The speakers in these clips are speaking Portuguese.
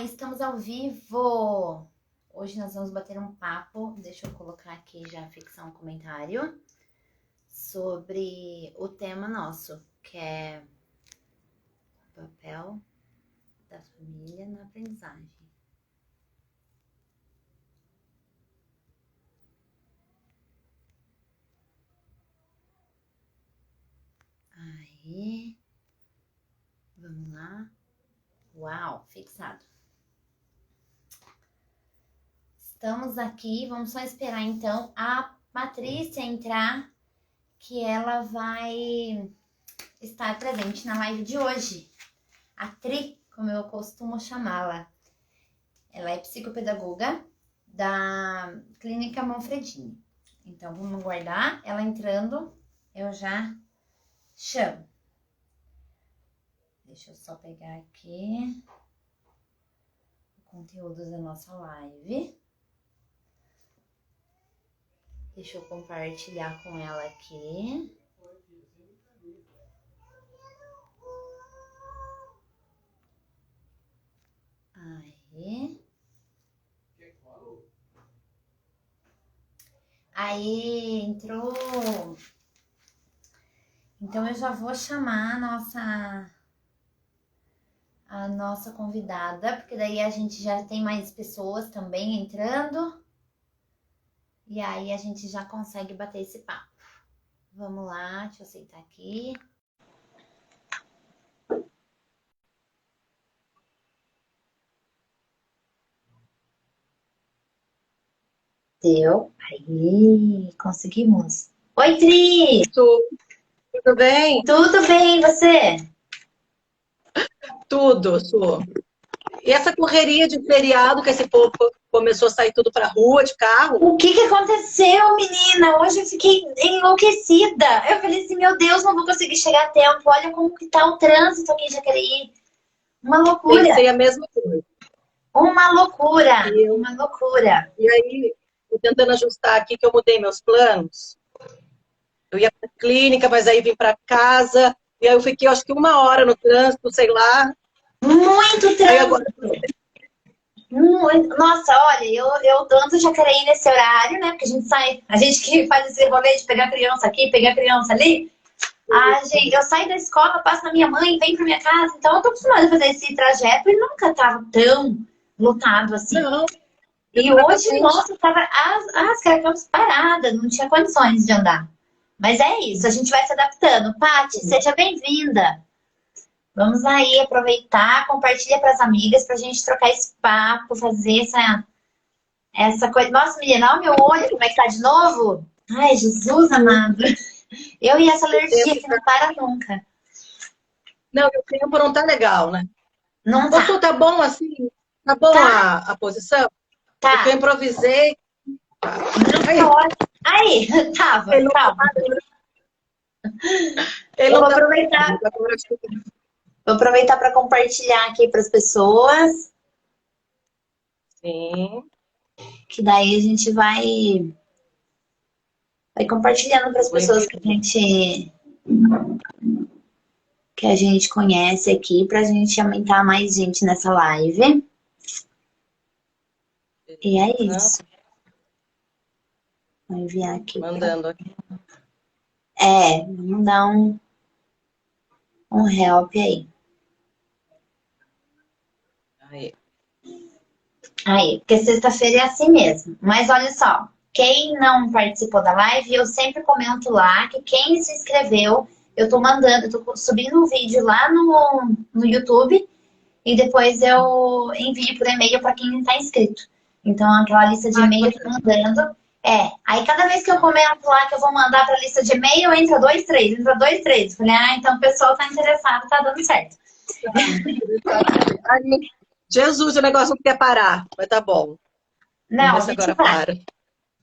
estamos ao vivo! Hoje nós vamos bater um papo, deixa eu colocar aqui já fixar um comentário, sobre o tema nosso, que é o papel da família na aprendizagem. Aí, vamos lá. Uau, fixado. Estamos aqui, vamos só esperar então a Patrícia entrar, que ela vai estar presente na live de hoje. A Tri, como eu costumo chamá-la. Ela é psicopedagoga da Clínica Manfredini. Então, vamos aguardar ela entrando, eu já chamo. Deixa eu só pegar aqui o conteúdo da nossa live. Deixa eu compartilhar com ela aqui. Aí, entrou. Então, eu já vou chamar a nossa convidada, porque daí a gente já tem mais pessoas também entrando. E aí a gente já consegue bater esse papo. Vamos lá, deixa eu aceitar aqui. Deu. Aí, conseguimos. Oi, Tri! Tudo bem? Tudo bem, você? Tudo, Su. E essa correria de feriado que esse povo começou a sair tudo pra rua de carro? O que aconteceu, menina? Hoje eu fiquei enlouquecida. Eu falei assim, meu Deus, não vou conseguir chegar a tempo. Olha como que tá o trânsito aqui em Jacareí. Uma loucura. Pensei a mesma coisa. Uma loucura. Uma loucura. E aí, tô tentando ajustar aqui que eu mudei meus planos. Eu ia pra clínica, mas aí vim pra casa. E aí eu fiquei, acho que 1 hora no trânsito, sei lá. Muito trânsito. Aí agora... Nossa, olha, eu ando Jacareí nesse horário, né? Porque a gente sai, a gente que faz esse rolê de pegar criança aqui, pegar criança ali. Eu saio da escola, passo na minha mãe, venho pra minha casa. Então eu tô acostumada a fazer esse trajeto e nunca tava tão lotado assim. Não. E hoje, nossa, tava as caracteres paradas, não tinha condições de andar. Mas é isso, a gente vai se adaptando. Paty, seja bem-vinda. Vamos aí aproveitar, compartilha para as amigas pra gente trocar esse papo, fazer essa coisa. Nossa, menina, olha o meu olho, como é que tá de novo? Ai, Jesus amado. Eu e essa alergia que não para nunca. Não, o tempo não tá legal, né? Não tá. Você tá bom assim? Tá bom Tá. a posição? Tá. Porque eu improvisei. Aí, tava. Eu vou aproveitar para compartilhar aqui para as pessoas. Sim. Que daí a gente vai compartilhando para as pessoas que a gente conhece aqui, para a gente aumentar mais gente nessa live. E é isso. Vou enviar aqui. Mandando aqui. Vamos dar um help aí. Aí, porque sexta-feira é assim mesmo. Mas olha só, quem não participou da live, eu sempre comento lá que quem se inscreveu, eu tô subindo um vídeo lá no YouTube e depois eu envio por e-mail para quem está inscrito. Então, aquela lista de e-mail eu tô mandando. Aí cada vez que eu comento lá que eu vou mandar para a lista de e-mail, entra 2, 3. Falei, então o pessoal tá interessado, tá dando certo. Jesus, o negócio não quer parar, mas tá bom. Não, a gente agora para.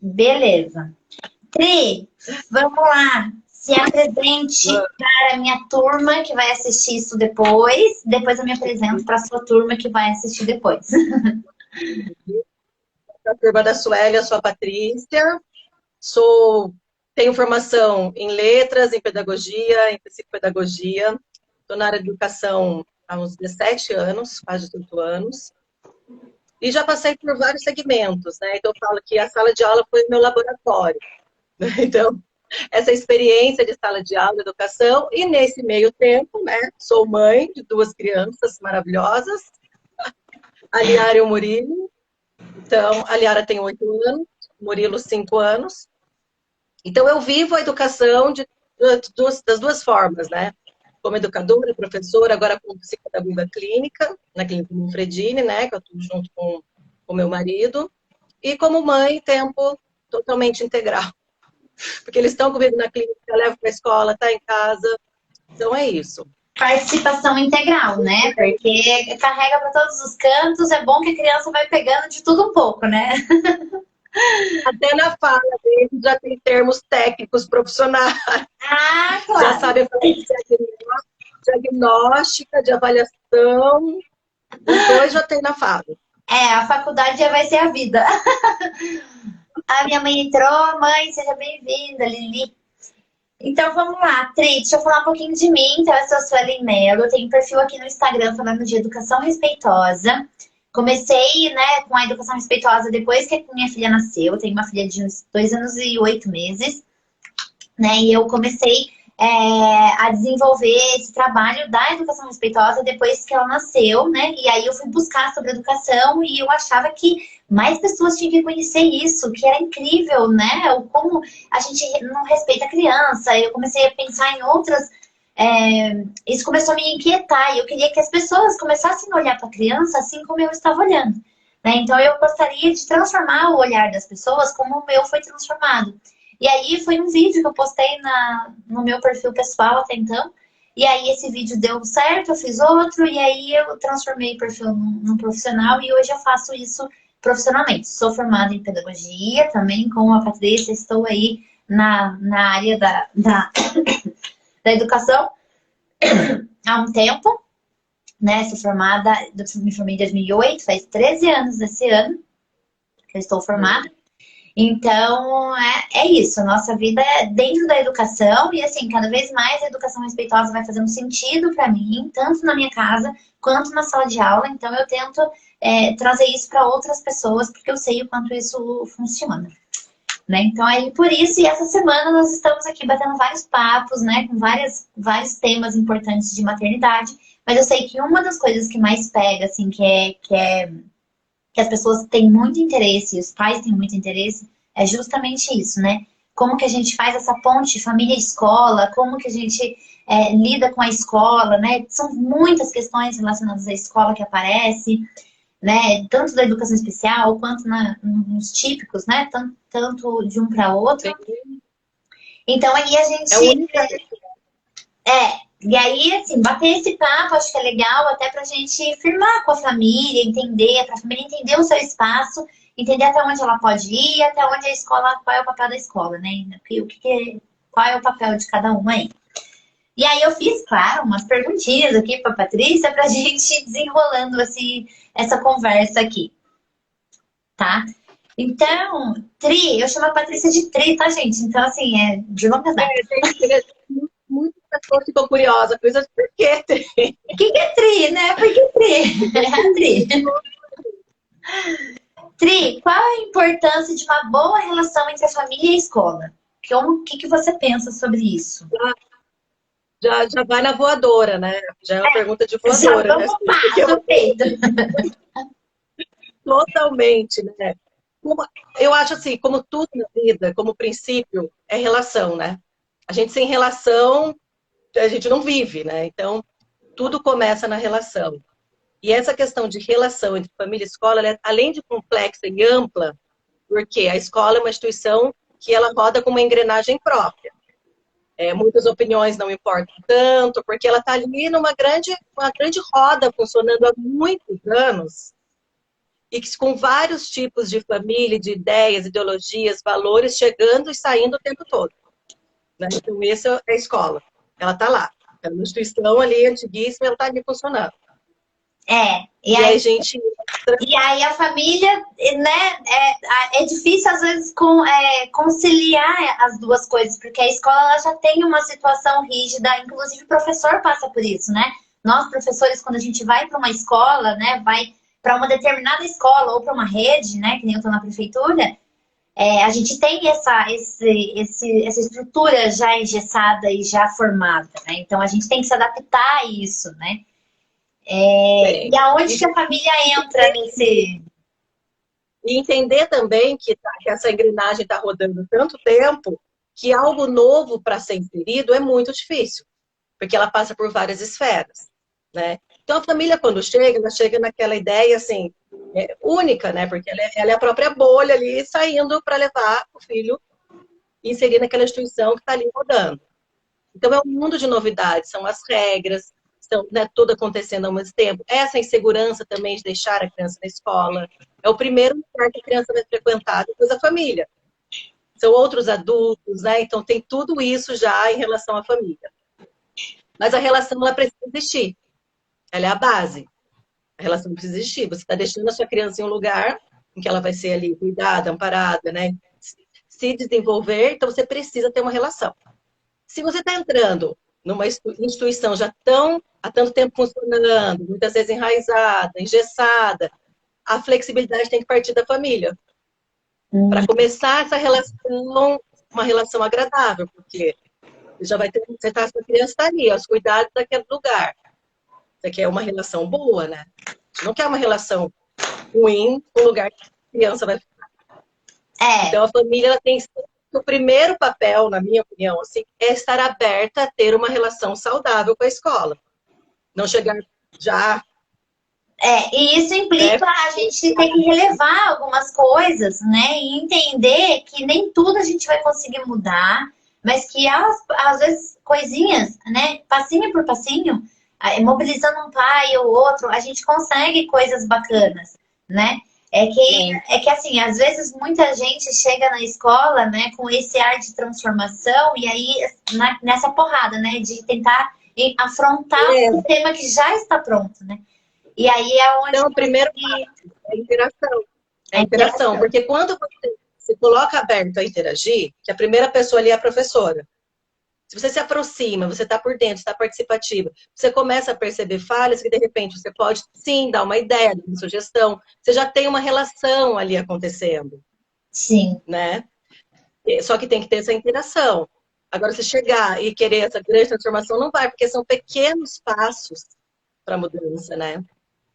Beleza. Tri, vamos lá. Se apresente para a minha turma que vai assistir isso depois. Depois eu me apresento para a sua turma que vai assistir depois. A turma da Suélia, eu sou a Patrícia. Tenho formação em letras, em pedagogia, em psicopedagogia. Estou na área de educação há uns 17 anos, quase 18 anos. E já passei por vários segmentos, né? Então, eu falo que a sala de aula foi o meu laboratório. Então, essa experiência de sala de aula, educação, e nesse meio tempo, né? Sou mãe de duas crianças maravilhosas, a Liara e o Murilo. Então, a Liara tem 8 anos, o Murilo 5 anos. Então, eu vivo a educação das duas formas, né? Como educadora, professora, agora como psicopedagoga clínica, na Clínica Manfredini, né? Que eu estou junto com o meu marido. E como mãe, tempo totalmente integral. Porque eles estão comigo na clínica, eu levo para a escola, tá em casa. Então, é isso. Participação integral, né? Porque carrega para todos os cantos, é bom que a criança vai pegando de tudo um pouco, né? Até na fala deles já tem termos técnicos profissionais. Ah, claro. Já sabem fazer diagnóstica, de avaliação. Os dois já tem na fala. A faculdade já vai ser a vida. A minha mãe entrou, mãe, seja bem-vinda, Lili. Então vamos lá, Tri, deixa eu falar um pouquinho de mim. Então, eu sou a Suelen Mello, eu tenho um perfil aqui no Instagram falando de educação respeitosa. Comecei, né, com a educação respeitosa depois que a minha filha nasceu. Eu tenho uma filha de uns 2 anos e 8 meses, né? E eu comecei a desenvolver esse trabalho da educação respeitosa depois que ela nasceu, né? E aí eu fui buscar sobre educação e eu achava que mais pessoas tinham que conhecer isso, que era incrível, né? O como a gente não respeita a criança. Eu comecei a pensar em outras. Isso começou a me inquietar e eu queria que as pessoas começassem a olhar para a criança assim como eu estava olhando, né? Então eu gostaria de transformar o olhar das pessoas como o meu foi transformado. E aí foi um vídeo que eu postei no meu perfil pessoal até então. E aí esse vídeo deu certo, eu fiz outro, e aí eu transformei o perfil num profissional e hoje eu faço isso profissionalmente. Sou formada em pedagogia também, com a Patrícia, estou aí na área da educação há um tempo, né? Sou formada, me formei em 2008, faz 13 anos esse ano que eu estou formada. Então, é isso. Nossa vida é dentro da educação e, assim, cada vez mais a educação respeitosa vai fazendo sentido para mim, tanto na minha casa quanto na sala de aula. Então, eu tento trazer isso para outras pessoas, porque eu sei o quanto isso funciona. Né? Então, aí, por isso, e essa semana nós estamos aqui batendo vários papos, né, com vários temas importantes de maternidade, mas eu sei que uma das coisas que mais pega, assim, que as pessoas têm muito interesse, os pais têm muito interesse, é justamente isso, né? Como que a gente faz essa ponte família e escola, como que a gente lida com a escola, né? São muitas questões relacionadas à escola que aparecem, né? Tanto da educação especial, quanto nos típicos, né? Tanto de um para outro. Então, aí a gente... E aí, assim, bater esse papo, acho que é legal até pra gente firmar com a família, entender, pra família entender o seu espaço, entender até onde ela pode ir, até onde a escola, qual é o papel da escola, né? Qual é o papel de cada um aí. E aí eu fiz, claro, umas perguntinhas aqui pra Patrícia pra gente ir desenrolando essa conversa aqui, tá? Então, Tri, eu chamo a Patrícia de Tri, tá, gente? Então, assim, de longa data. Muitas pessoas ficam curiosas, coisas por que Tri? O que é Tri, né? Por que Tri? É a Tri. Tri, qual a importância de uma boa relação entre a família e a escola? O que você pensa sobre isso? Já vai na voadora, né? Já é uma pergunta de voadora, já vamos né? Peito. Totalmente, né? Eu acho assim, como tudo na vida, como princípio, é relação, né? A gente sem relação, a gente não vive, né? Então, tudo começa na relação. E essa questão de relação entre família e escola, ela é, além de complexa e ampla, porque a escola é uma instituição que ela roda com uma engrenagem própria. Muitas opiniões não importam tanto, porque ela está ali numa grande roda funcionando há muitos anos, e que, com vários tipos de família, de ideias, ideologias, valores, chegando e saindo o tempo todo. Né? Então, essa é a escola. Ela está lá. É uma instituição ali, antiguíssima, ela está ali funcionando. E aí a família, né, é difícil às vezes conciliar as duas coisas, porque a escola ela já tem uma situação rígida, inclusive o professor passa por isso, né? Nós, professores, quando a gente vai para uma escola, né, vai para uma determinada escola ou para uma rede, né, que nem eu estou na prefeitura, a gente tem essa estrutura já engessada e já formada, né? Então a gente tem que se adaptar a isso, né? E aonde que a família entra nesse... E entender também que essa engrenagem está rodando tanto tempo que algo novo para ser inserido é muito difícil, porque ela passa por várias esferas, né? Então a família, quando chega, ela chega naquela ideia assim, única, né? Porque ela é a própria bolha ali saindo para levar o filho e inserir naquela instituição que está ali rodando. Então é um mundo de novidades, são as regras, estão, né, tudo acontecendo ao mesmo tempo. Essa insegurança também de deixar a criança na escola. É o primeiro lugar que a criança vai frequentar, depois a família. São outros adultos, né? Então tem tudo isso já em relação à família. Mas a relação, ela precisa existir. Ela é a base. A relação precisa existir. Você está deixando a sua criança em um lugar em que ela vai ser ali cuidada, amparada, né? Se desenvolver, então você precisa ter uma relação. Se você está entrando numa instituição já há tanto tempo funcionando, muitas vezes enraizada, engessada, a flexibilidade tem que partir da família. Para começar essa relação, uma relação agradável, porque já vai ter, a sua criança está ali, os cuidados daquele lugar. Você quer uma relação boa, né? Você não quer uma relação ruim com o lugar que a criança vai ficar. Então a família ela tem o primeiro papel, na minha opinião, assim, é estar aberta a ter uma relação saudável com a escola. Não chegar já... e isso implica a gente ter que relevar algumas coisas, né? E entender que nem tudo a gente vai conseguir mudar, mas que às vezes coisinhas, né? Passinho por passinho, mobilizando um pai ou outro, a gente consegue coisas bacanas, né? É que assim, às vezes muita gente chega na escola, né, com esse ar de transformação e aí nessa porrada, né, de tentar afrontar um tema que já está pronto, né? E aí é onde... Então, o primeiro passo é a interação. É a interação, porque quando você se coloca aberto a interagir, que a primeira pessoa ali é a professora. Se você se aproxima, você está por dentro, está participativa, você começa a perceber falhas que, de repente, você pode, sim, dar uma ideia, dar uma sugestão. Você já tem uma relação ali acontecendo. Sim. Né? Só que tem que ter essa interação. Agora, se chegar e querer essa grande transformação, não vai, porque são pequenos passos para a mudança, né?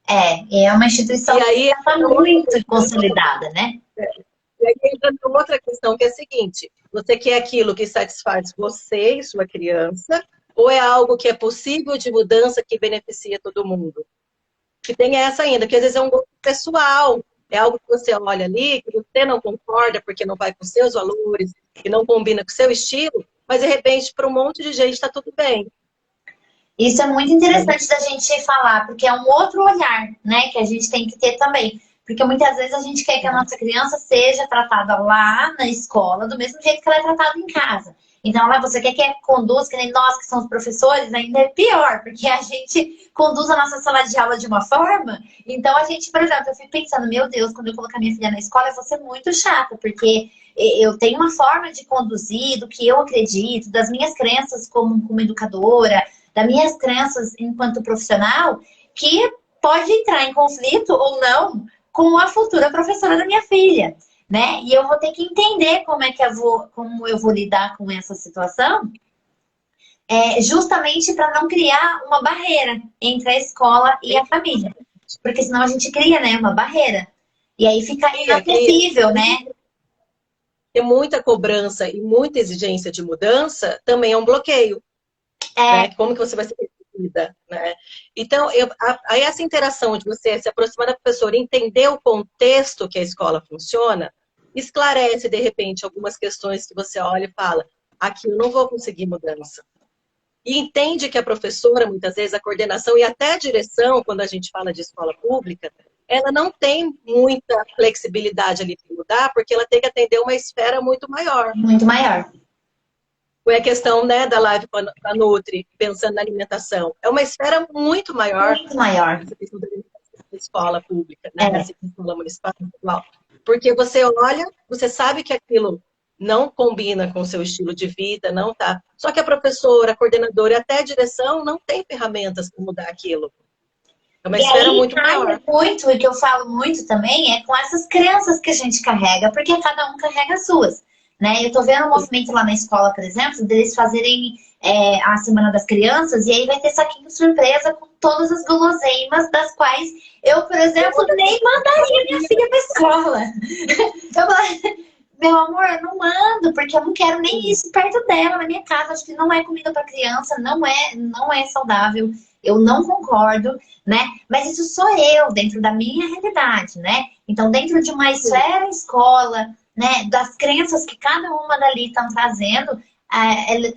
É uma instituição que está muito consolidada, né? E aí entra outra questão, que é a seguinte: você quer aquilo que satisfaz você e sua criança, ou é algo que é possível de mudança que beneficia todo mundo? Que tem essa ainda, que às vezes é um gosto pessoal, é algo que você olha ali, que você não concorda porque não vai com seus valores, que não combina com o seu estilo, mas de repente para um monte de gente está tudo bem. Isso é muito interessante da gente falar, porque é um outro olhar, né, que a gente tem que ter também. Porque muitas vezes a gente quer que a nossa criança seja tratada lá na escola do mesmo jeito que ela é tratada em casa. Então, lá você quer que conduz, que nem nós que somos professores, ainda é pior, porque a gente conduz a nossa sala de aula de uma forma. Então, a gente, por exemplo, eu fico pensando, meu Deus, quando eu colocar minha filha na escola, eu vou ser muito chata, porque eu tenho uma forma de conduzir, do que eu acredito, das minhas crenças como educadora, das minhas crenças enquanto profissional, que pode entrar em conflito ou não com a futura professora da minha filha, né? E eu vou ter que entender como eu vou lidar com essa situação, justamente para não criar uma barreira entre a escola e a família. Porque senão a gente cria, né, uma barreira. E aí fica inacessível, né? Ter muita cobrança e muita exigência de mudança também é um bloqueio. Né? Como que você vai ser recebida, né? Então, aí essa interação de você se aproximar da professora, entender o contexto que a escola funciona, esclarece, de repente, algumas questões que você olha e fala, aqui eu não vou conseguir mudança. E entende que a professora, muitas vezes, a coordenação e até a direção, quando a gente fala de escola pública, ela não tem muita flexibilidade ali para mudar, porque ela tem que atender uma esfera muito maior. Muito maior. Foi a questão, né, da live com a Nutri, pensando na alimentação. É uma esfera muito maior. Muito maior. Essa questão da escola pública, né? Essa escola municipal. Porque você olha, você sabe que aquilo não combina com o seu estilo de vida, não tá. Só que a professora, a coordenadora e até a direção não tem ferramentas para mudar aquilo. É uma E esfera aí, muito maior. muito, e que eu falo muito também, é com essas crianças que a gente carrega, porque cada um carrega as suas, né? Eu tô vendo um movimento lá na escola, por exemplo, deles fazerem a Semana das Crianças, e aí vai ter saquinho surpresa com todas as guloseimas, das quais eu, por exemplo, nem mandaria minha filha pra escola. Eu falei, meu amor, eu não mando, porque eu não quero nem isso perto dela, na minha casa. Acho que não é comida para criança, não é saudável. Eu não concordo, né? Mas isso sou eu, dentro da minha realidade, né? Então, dentro de uma esfera escola, né? Das crenças que cada uma dali estão trazendo,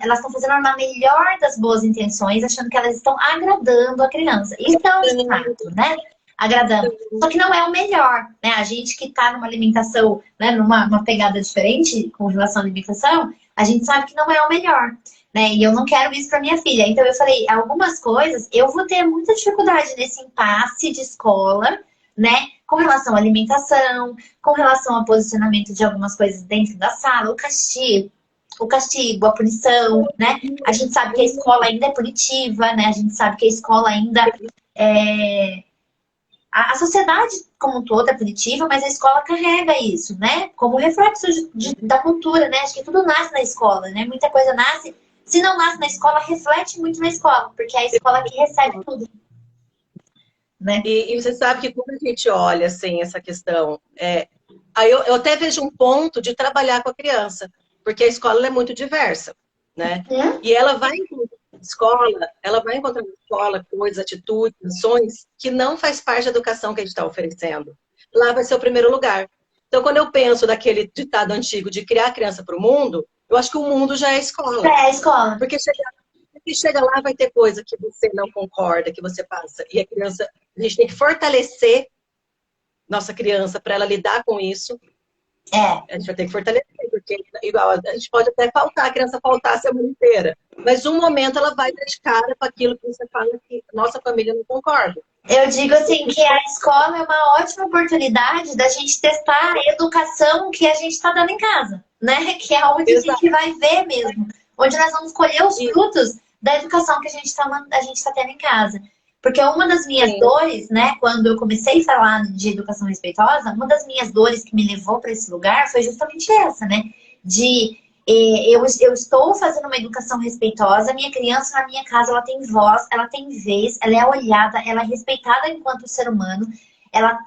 elas estão fazendo na melhor das boas intenções, achando que elas estão agradando a criança. Então, de fato, né? Agradando. Só que não é o melhor, né? A gente que está numa alimentação, né, numa pegada diferente com relação à alimentação, a gente sabe que não é o melhor, né? E eu não quero isso para minha filha. Então eu falei, algumas coisas eu vou ter muita dificuldade nesse impasse de escola, né? Com relação à alimentação, com relação ao posicionamento de algumas coisas dentro da sala, o castigo, a punição, né? A gente sabe que a escola ainda é punitiva, né? A gente sabe que a escola ainda é a sociedade como um todo é punitiva, mas a escola carrega isso, né? Como reflexo da cultura, né? Acho que tudo nasce na escola, né? Muita coisa nasce. Se não nasce na escola, reflete muito na escola, porque é a escola que recebe tudo, né? E você sabe que quando a gente olha, assim, essa questão... aí eu até vejo um ponto de trabalhar com a criança, porque a escola é muito diversa, né? E ela vai encontrar na escola coisas, atitudes, ações que não faz parte da educação que a gente está oferecendo. Lá vai ser o primeiro lugar. Então, quando eu penso daquele ditado antigo de criar a criança para o mundo, eu acho que o mundo já é a escola. É a escola. Porque chega lá, vai ter coisa que você não concorda, que você passa. E a gente tem que fortalecer nossa criança para ela lidar com isso. A gente vai ter que fortalecer, porque igual a gente pode até faltar, a criança faltar a semana inteira. Mas um momento ela vai dar de cara com aquilo que você fala que nossa família não concorda. Eu digo assim que a escola é uma ótima oportunidade da gente testar a educação que a gente está dando em casa, né? Que é onde a gente vai ver mesmo, onde nós vamos colher os frutos da educação que a gente está tendo em casa. Porque uma das minhas dores, né, quando eu comecei a falar de educação respeitosa, uma das minhas dores que me levou para esse lugar foi justamente essa, né? Eu estou fazendo uma educação respeitosa, minha criança na minha casa, ela tem voz, ela tem vez, ela é olhada, ela é respeitada enquanto ser humano, ela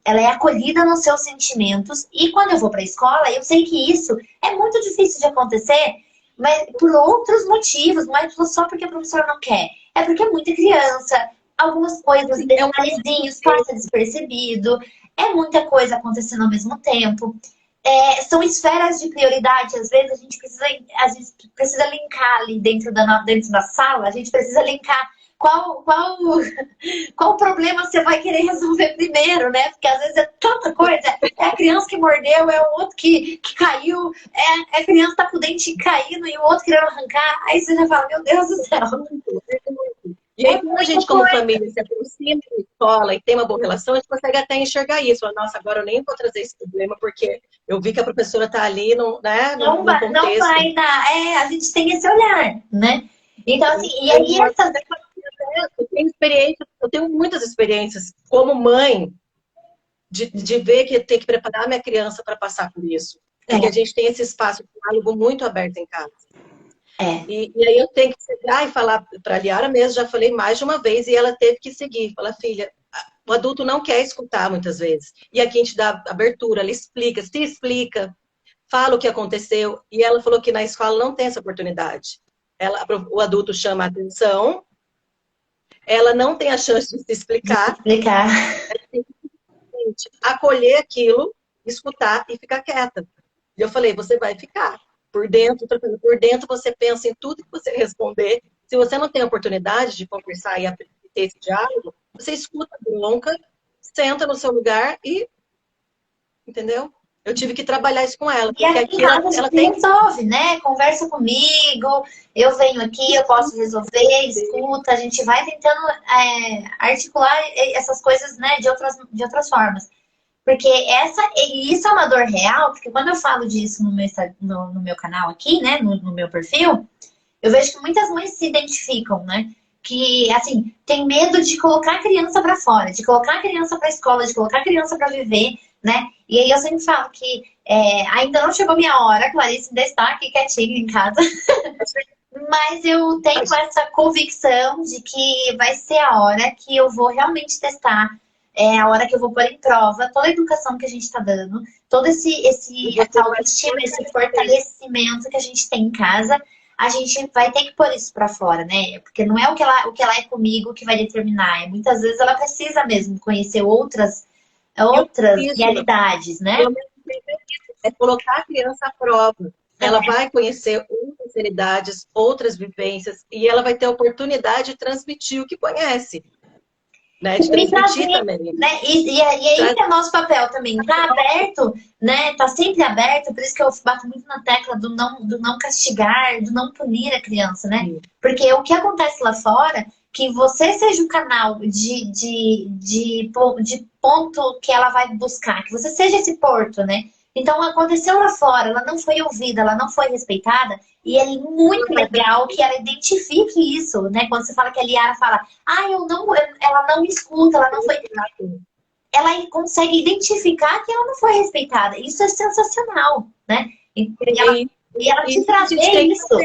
é acolhida nos seus sentimentos, e quando eu vou para a escola, eu sei que isso é muito difícil de acontecer, mas por outros motivos, não é só porque a professora não quer, é porque é muita criança, algumas coisas, detalhezinhos, passa despercebido, é muita coisa acontecendo ao mesmo tempo. São esferas de prioridade, às vezes a gente precisa linkar ali dentro da sala, a gente precisa linkar qual problema você vai querer resolver primeiro, né? Porque às vezes é tanta coisa, é a criança que mordeu, é o outro que caiu, é a criança que tá com o dente caindo e o outro querendo arrancar, aí você já fala, meu Deus do céu. E aí, quando a gente, como família, se aproxima da escola e tem uma boa relação, a gente consegue até enxergar isso. Nossa, agora eu nem vou trazer esse problema, porque eu vi que a professora está ali no contexto. Não vai dar. A gente tem esse olhar, né? Então, assim, e aí essas... Eu tenho muitas experiências como mãe de ver que tem que preparar minha criança para passar por isso. Porque a gente tem esse espaço de diálogo muito aberto em casa. E aí eu tenho que chegar e falar para a Liara mesmo, já falei mais de uma vez, e ela teve que seguir. Falar, filha, o adulto não quer escutar muitas vezes. E aqui a gente dá abertura, ela explica, se explica, fala o que aconteceu. E ela falou que na escola não tem essa oportunidade. O adulto chama a atenção, ela não tem a chance de se explicar. Ela tem que acolher aquilo, escutar e ficar quieta. E eu falei, você vai ficar. Por dentro você pensa em tudo que você responder. Se você não tem a oportunidade de conversar e ter esse diálogo, você escuta a bronca, senta no seu lugar e... Entendeu? Eu tive que trabalhar isso com ela. E aqui em casa ela resolve, né? Conversa comigo, eu venho aqui, eu posso resolver, escuta. A gente vai tentando articular essas coisas, né, de outras formas. Porque isso é uma dor real, porque quando eu falo disso no meu canal aqui, né, no meu perfil, eu vejo que muitas mães se identificam, né? que, assim, tem medo de colocar a criança para fora, de colocar a criança para escola, de colocar a criança para viver, né? E aí eu sempre falo que ainda não chegou minha hora, a Clarice ainda está aqui quietinha em casa. Mas eu tenho essa convicção de que vai ser a hora que eu vou realmente testar, a hora que eu vou pôr em prova toda a educação que a gente está dando, todo essa autoestima, esse fortalecimento que a gente tem em casa, a gente vai ter que pôr isso para fora, né? Porque não é o que ela é comigo que vai determinar. Muitas vezes ela precisa mesmo conhecer outras realidades, né? É colocar a criança à prova. Ela vai conhecer outras realidades, outras vivências, e ela vai ter a oportunidade de transmitir o que conhece. Né? De transmitir também. Né? E aí que é nosso papel também. Tá aberto, né? Tá sempre aberto, por isso que eu bato muito na tecla do não castigar, do não punir a criança, né? Sim. Porque o que acontece lá fora, que você seja o canal de ponto que ela vai buscar, que você seja esse porto, né? Então, aconteceu lá fora, ela não foi ouvida, ela não foi respeitada, e é muito legal que ela identifique isso, né? Quando você fala que a Liara fala, ela não me escuta, ela não foi... Ela consegue identificar que ela não foi respeitada. Isso é sensacional, né? E ela te trazer isso,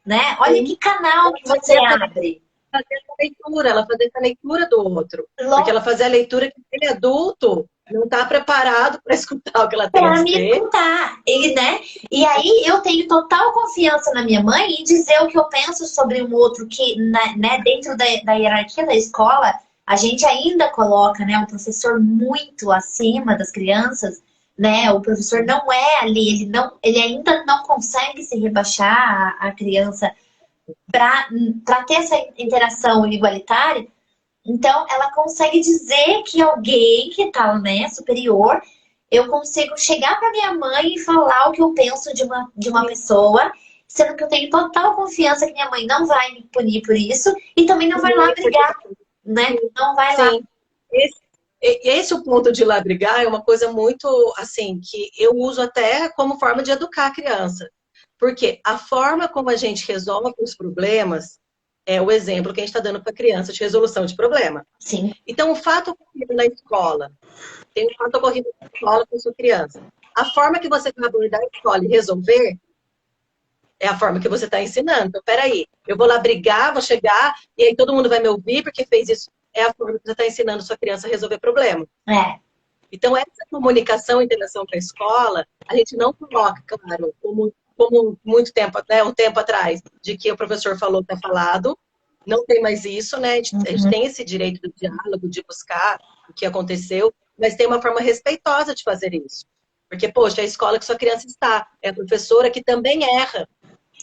né? Olha que canal que você abre. Fazer essa leitura, ela fazer essa leitura do outro. Porque ela fazer a leitura que ele adulto não está preparado para escutar o que ela tem a dizer. Para me escutar, né? E aí eu tenho total confiança na minha mãe em dizer o que eu penso sobre um outro que, né, dentro da hierarquia da escola, a gente ainda coloca, né, o professor muito acima das crianças, né? O professor não é ali, ele ainda não consegue se rebaixar a criança para ter essa interação igualitária. Então, ela consegue dizer que alguém que está, né, superior, eu consigo chegar para minha mãe e falar o que eu penso de uma pessoa, sendo que eu tenho total confiança que minha mãe não vai me punir por isso e também não vai lá brigar, né? Não vai lá. Esse o ponto de ir lá brigar é uma coisa muito, assim, que eu uso até como forma de educar a criança. Porque a forma como a gente resolve os problemas é o exemplo que a gente está dando para a criança de resolução de problema. Sim. Então, o fato ocorrido na escola, tem um fato ocorrido na escola com a sua criança. A forma que você vai abordar a escola e resolver é a forma que você está ensinando. Então, peraí, eu vou lá brigar, vou chegar, e aí todo mundo vai me ouvir porque fez isso. É a forma que você está ensinando a sua criança a resolver problema. Então, essa comunicação e interação com a escola, a gente não coloca, claro, como muito tempo, né, um tempo atrás, de que o professor falou, tá falado, não tem mais isso, né, a gente tem esse direito do diálogo, de buscar o que aconteceu, mas tem uma forma respeitosa de fazer isso. Porque, poxa, é a escola que sua criança está, é a professora que também erra.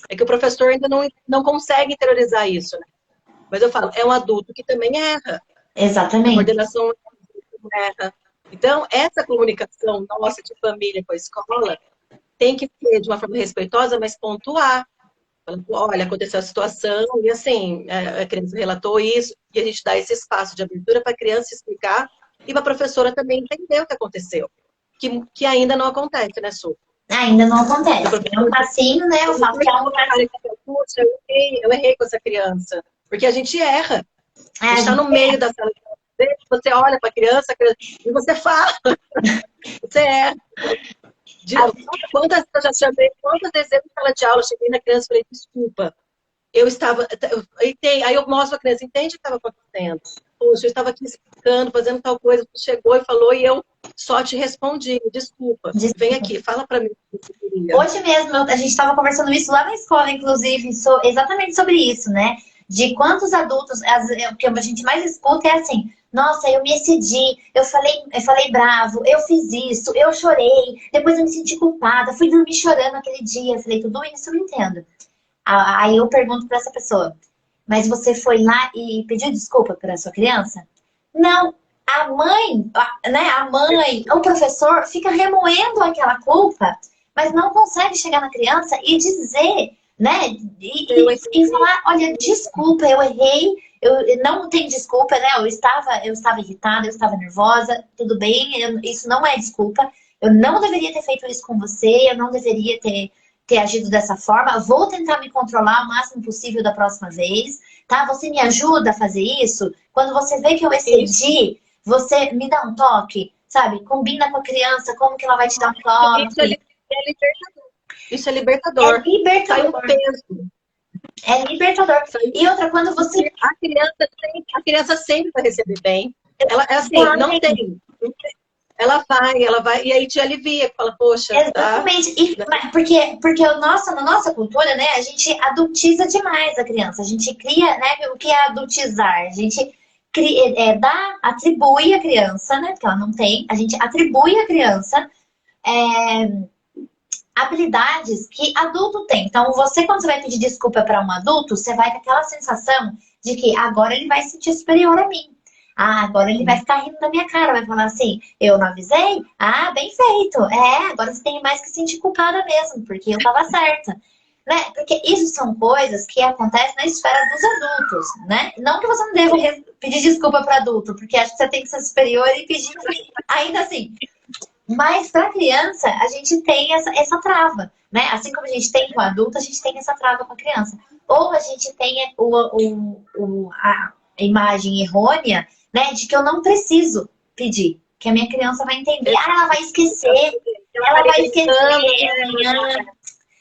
É que o professor ainda não consegue interiorizar isso, né? Mas eu falo, é um adulto que também erra. Exatamente. A coordenação erra. Então, essa comunicação nossa de família com a escola tem que ser de uma forma respeitosa, mas pontuar. Olha, aconteceu a situação, e assim, a criança relatou isso, e a gente dá esse espaço de abertura para a criança explicar e para a professora também entender o que aconteceu. Que ainda não acontece, né, Su? Ainda não acontece. É um passinho, né? Eu falo que é um passinho. Puxa, eu errei com essa criança. Porque a gente erra. A gente está no meio da sala de aula, você olha para a criança e você fala. Você erra. Quantas eu já chamei, quantas vezes eu na sala de aula, cheguei na criança e falei, desculpa, aí eu mostro a criança, entende o que estava acontecendo? Poxa, eu estava aqui explicando, fazendo tal coisa, você chegou e falou, e eu só te respondi, desculpa. Vem aqui, fala para mim o que você queria. Hoje mesmo, a gente estava conversando isso lá na escola, inclusive, exatamente sobre isso, né? De quantos adultos, o que a gente mais escuta é assim, nossa, eu me excedi, eu falei bravo, eu fiz isso, eu chorei, depois eu me senti culpada, fui dormir chorando aquele dia. Eu falei, tudo isso eu não entendo. Aí eu pergunto para essa pessoa, mas você foi lá e pediu desculpa para a sua criança? Não, a mãe, né, o professor fica remoendo aquela culpa, mas não consegue chegar na criança e dizer, né, e falar, olha, desculpa, eu errei, eu não tem desculpa, né, eu estava irritada, eu estava nervosa, tudo bem, isso não é desculpa, eu não deveria ter feito isso com você, eu não deveria ter ter agido dessa forma, vou tentar me controlar o máximo possível da próxima vez, tá? Você me ajuda a fazer isso? Quando você vê que eu excedi, você me dá um toque, sabe? Combina com a criança, como que ela vai te dar um toque. Isso é libertador. É libertador. Sai um peso. É libertador. E outra, quando você... A criança sempre vai receber bem. Ela, é assim, não tem. Ela vai, e aí te alivia, fala, poxa, exatamente. Tá. Porque na nossa cultura, né, a gente adultiza demais a criança. A gente cria, né, o que é adultizar? A gente atribui a criança, né, porque ela não tem, a gente atribui a criança habilidades que adulto tem. Então, quando você vai pedir desculpa para um adulto, você vai com aquela sensação de que agora ele vai se sentir superior a mim. Ah, agora ele vai ficar rindo da minha cara, vai falar assim, eu não avisei? Ah, bem feito. Agora você tem mais que se sentir culpada mesmo, porque eu tava certa. Né? Porque isso são coisas que acontecem na esfera dos adultos, né? Não que você não deva pedir desculpa para adulto, porque acho que você tem que ser superior e pedir ainda assim. Mas para criança, a gente tem essa trava, né? Assim como a gente tem com o adulto, a gente tem essa trava com a criança. Ou a gente tem a imagem errônea, né, de que eu não preciso pedir, que a minha criança vai entender. Ah, ela vai esquecer,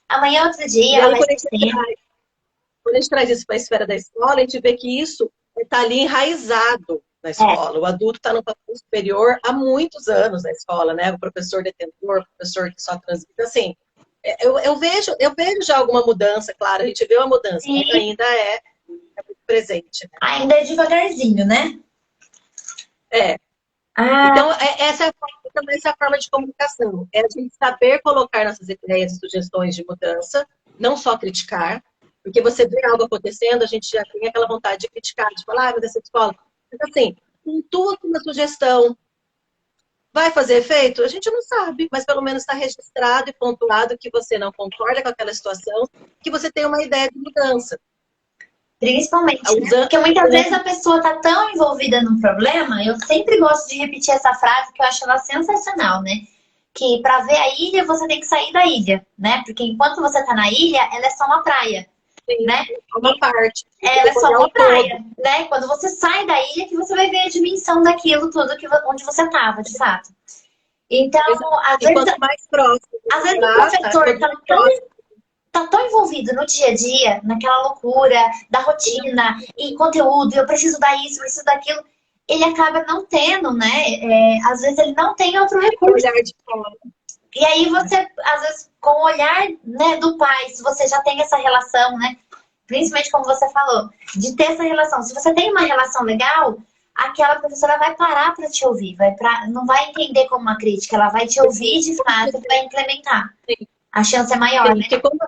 amanhã é outro dia, ela vai esquecer. Quando a gente traz isso para a esfera da escola, a gente vê que isso está ali enraizado na escola. O adulto está no papel superior há muitos anos na escola, né? O professor detentor, o professor que só transmite. Assim, eu vejo já alguma mudança, claro, a gente vê uma mudança, mas ainda é muito presente. Né? Ainda é devagarzinho, né? Então, essa é a forma de comunicação. É a gente saber colocar nossas ideias e sugestões de mudança, não só criticar, porque você vê algo acontecendo, a gente já tem aquela vontade de criticar, de falar, mas essa escola... Então, assim, com tudo uma sugestão vai fazer efeito? A gente não sabe, mas pelo menos está registrado e pontuado que você não concorda com aquela situação, que você tem uma ideia de mudança. Principalmente, né? Porque muitas vezes a pessoa está tão envolvida no problema, eu sempre gosto de repetir essa frase, que eu acho ela sensacional, né? Que para ver a ilha, você tem que sair da ilha, né? Porque enquanto você está na ilha, ela é só uma praia. Sim, né? Uma parte. Ela é só uma praia, né? Quando você sai da ilha que você vai ver a dimensão daquilo tudo onde você estava, de fato. Então, às vezes, mais próximo, às vezes o professor tá tão envolvido no dia a dia, naquela loucura da rotina e conteúdo, eu preciso dar isso, preciso daquilo, ele acaba não tendo, né? Às vezes ele não tem outro recurso. E aí você, às vezes, com o olhar, né, do pai, se você já tem essa relação, né? Principalmente como você falou, de ter essa relação. Se você tem uma relação legal, aquela professora vai parar para te ouvir, não vai entender como uma crítica, ela vai te ouvir de fato e vai implementar. Sim. A chance é maior, sim, né? Porque como a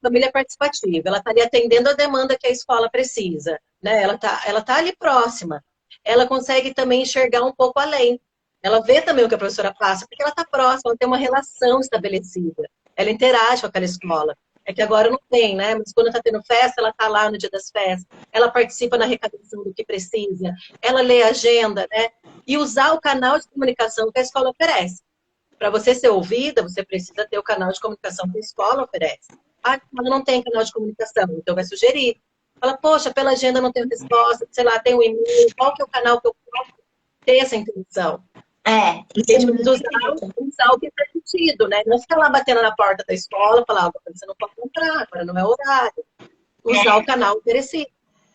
família é participativa, ela está ali atendendo a demanda que a escola precisa, né? Ela tá ali próxima. Ela consegue também enxergar um pouco além. Ela vê também o que a professora passa, porque ela está próxima, ela tem uma relação estabelecida. Ela interage com aquela escola. É que agora não tem, né? Mas quando está tendo festa, ela está lá no dia das festas. Ela participa na arrecadação do que precisa. Ela lê a agenda, né? E usar o canal de comunicação que a escola oferece. Para você ser ouvida, você precisa ter o canal de comunicação que a escola oferece. Ah, a escola não tem canal de comunicação, então vai sugerir. Fala, poxa, pela agenda não tenho resposta, sei lá, tem um e-mail, qual que é o canal que eu posso ter essa intenção? Porque a gente precisa usar o que é permitido, né? Não ficar lá batendo na porta da escola, falar, você não pode entrar, agora não é horário. Usar o canal oferecido.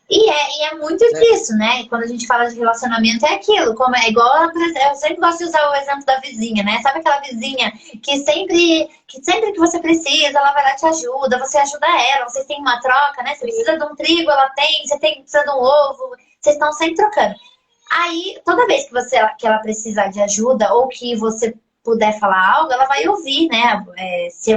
E é muito disso, né? Quando a gente fala de relacionamento, é aquilo. Como é igual, eu sempre gosto de usar o exemplo da vizinha, né? Sabe aquela vizinha que sempre que você precisa, ela vai lá e te ajuda, você ajuda ela, vocês têm uma troca, né? Você precisa de um trigo, ela tem, precisa de um ovo, vocês estão sempre trocando. Aí, toda vez que ela precisar de ajuda ou que você puder falar algo, ela vai ouvir, né? Se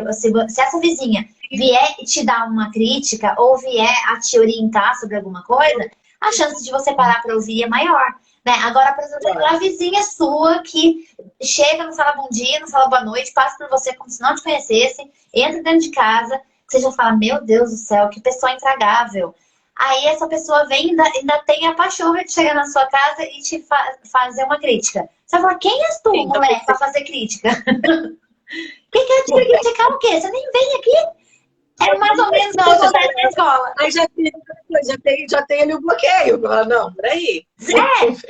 essa vizinha vier te dar uma crítica ou vier a te orientar sobre alguma coisa, a chance de você parar para ouvir é maior. Né? Agora, por exemplo, aquela vizinha sua que chega, não fala bom dia, não fala boa noite, passa por você como se não te conhecesse, entra dentro de casa, você já fala, meu Deus do céu, que pessoa intragável. Aí essa pessoa vem ainda tem a pachorra de chegar na sua casa e te fazer uma crítica. Você fala, quem és tu, mulher, para fazer crítica? Que eu tive que criticar o quê? Você nem vem aqui? É mais ou menos o que acontece na escola. Aí já tem ali o bloqueio. Não, peraí.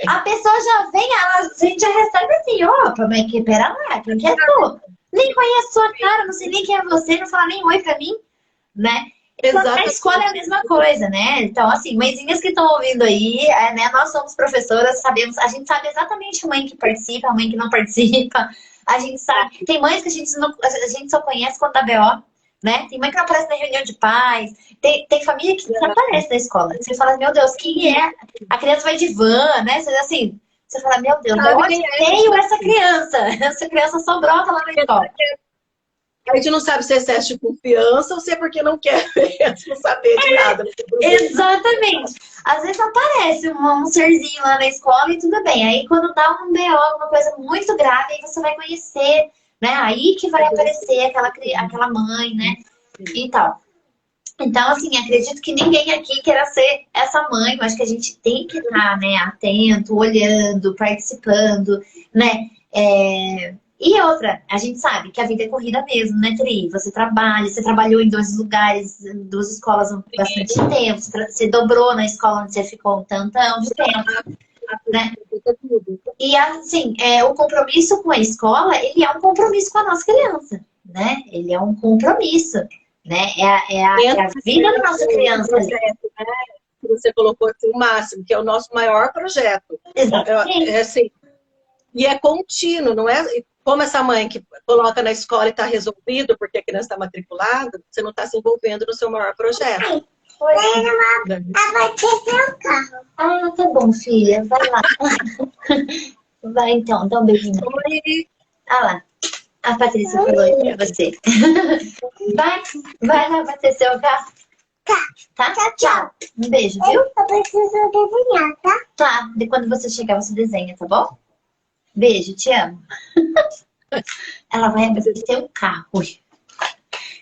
A pessoa já vem, a gente já recebe assim, opa, mas que pera lá, quem que é tu? Nem conheço sua cara, não sei nem quem é você, não fala nem oi pra mim, né? Então, a escola é a mesma coisa, né? Então, assim, mãezinhas que estão ouvindo aí, né? Nós somos professoras, sabemos, a gente sabe exatamente a mãe que participa, a mãe que não participa, a gente sabe. Tem mães que a gente só conhece quando dá BO, né? Tem mãe que não aparece na reunião de pais, tem família que desaparece da escola. Você fala, meu Deus, quem é? A criança vai de van, né? Você, assim, você fala, meu Deus, de onde veio essa criança? Essa criança só brota lá na escola. A gente não sabe se é excesso de confiança ou se é porque não quer não saber de nada. Exatamente. Às vezes aparece um serzinho lá na escola e tudo bem. Aí quando dá um BO, alguma coisa muito grave, aí você vai conhecer, né? Aí que vai aparecer aquela mãe, né? E tal. Então, assim, acredito que ninguém aqui queira ser essa mãe, mas que a gente tem que estar, né, atento, olhando, participando, né? E outra, a gente sabe que a vida é corrida mesmo, né, Tri? Você trabalhou em 2 lugares, 2 escolas há bastante tempo, você dobrou na escola onde você ficou um tantão de tempo, né? E assim, o compromisso com a escola, ele é um compromisso com a nossa criança, né? Ele é um compromisso, né? É a vida da nossa criança. Projeto, né? Você colocou assim, o máximo, que é o nosso maior projeto. Exatamente. Assim, e é contínuo, não é? Como essa mãe que coloca na escola e está resolvido porque a criança está matriculada, você não está se envolvendo no seu maior projeto. Vai ter seu carro. Ah, tá bom, filha. Vai lá. Vai então, dá um beijinho. Ah lá. A Patrícia falou aí pra você. Vai lá bater seu carro. Tá? Tchau. Um beijo, viu? Eu preciso desenhar, tá? Tá. De quando você chegar, você desenha, tá bom? Beijo, te amo. Ela vai abastecer o carro.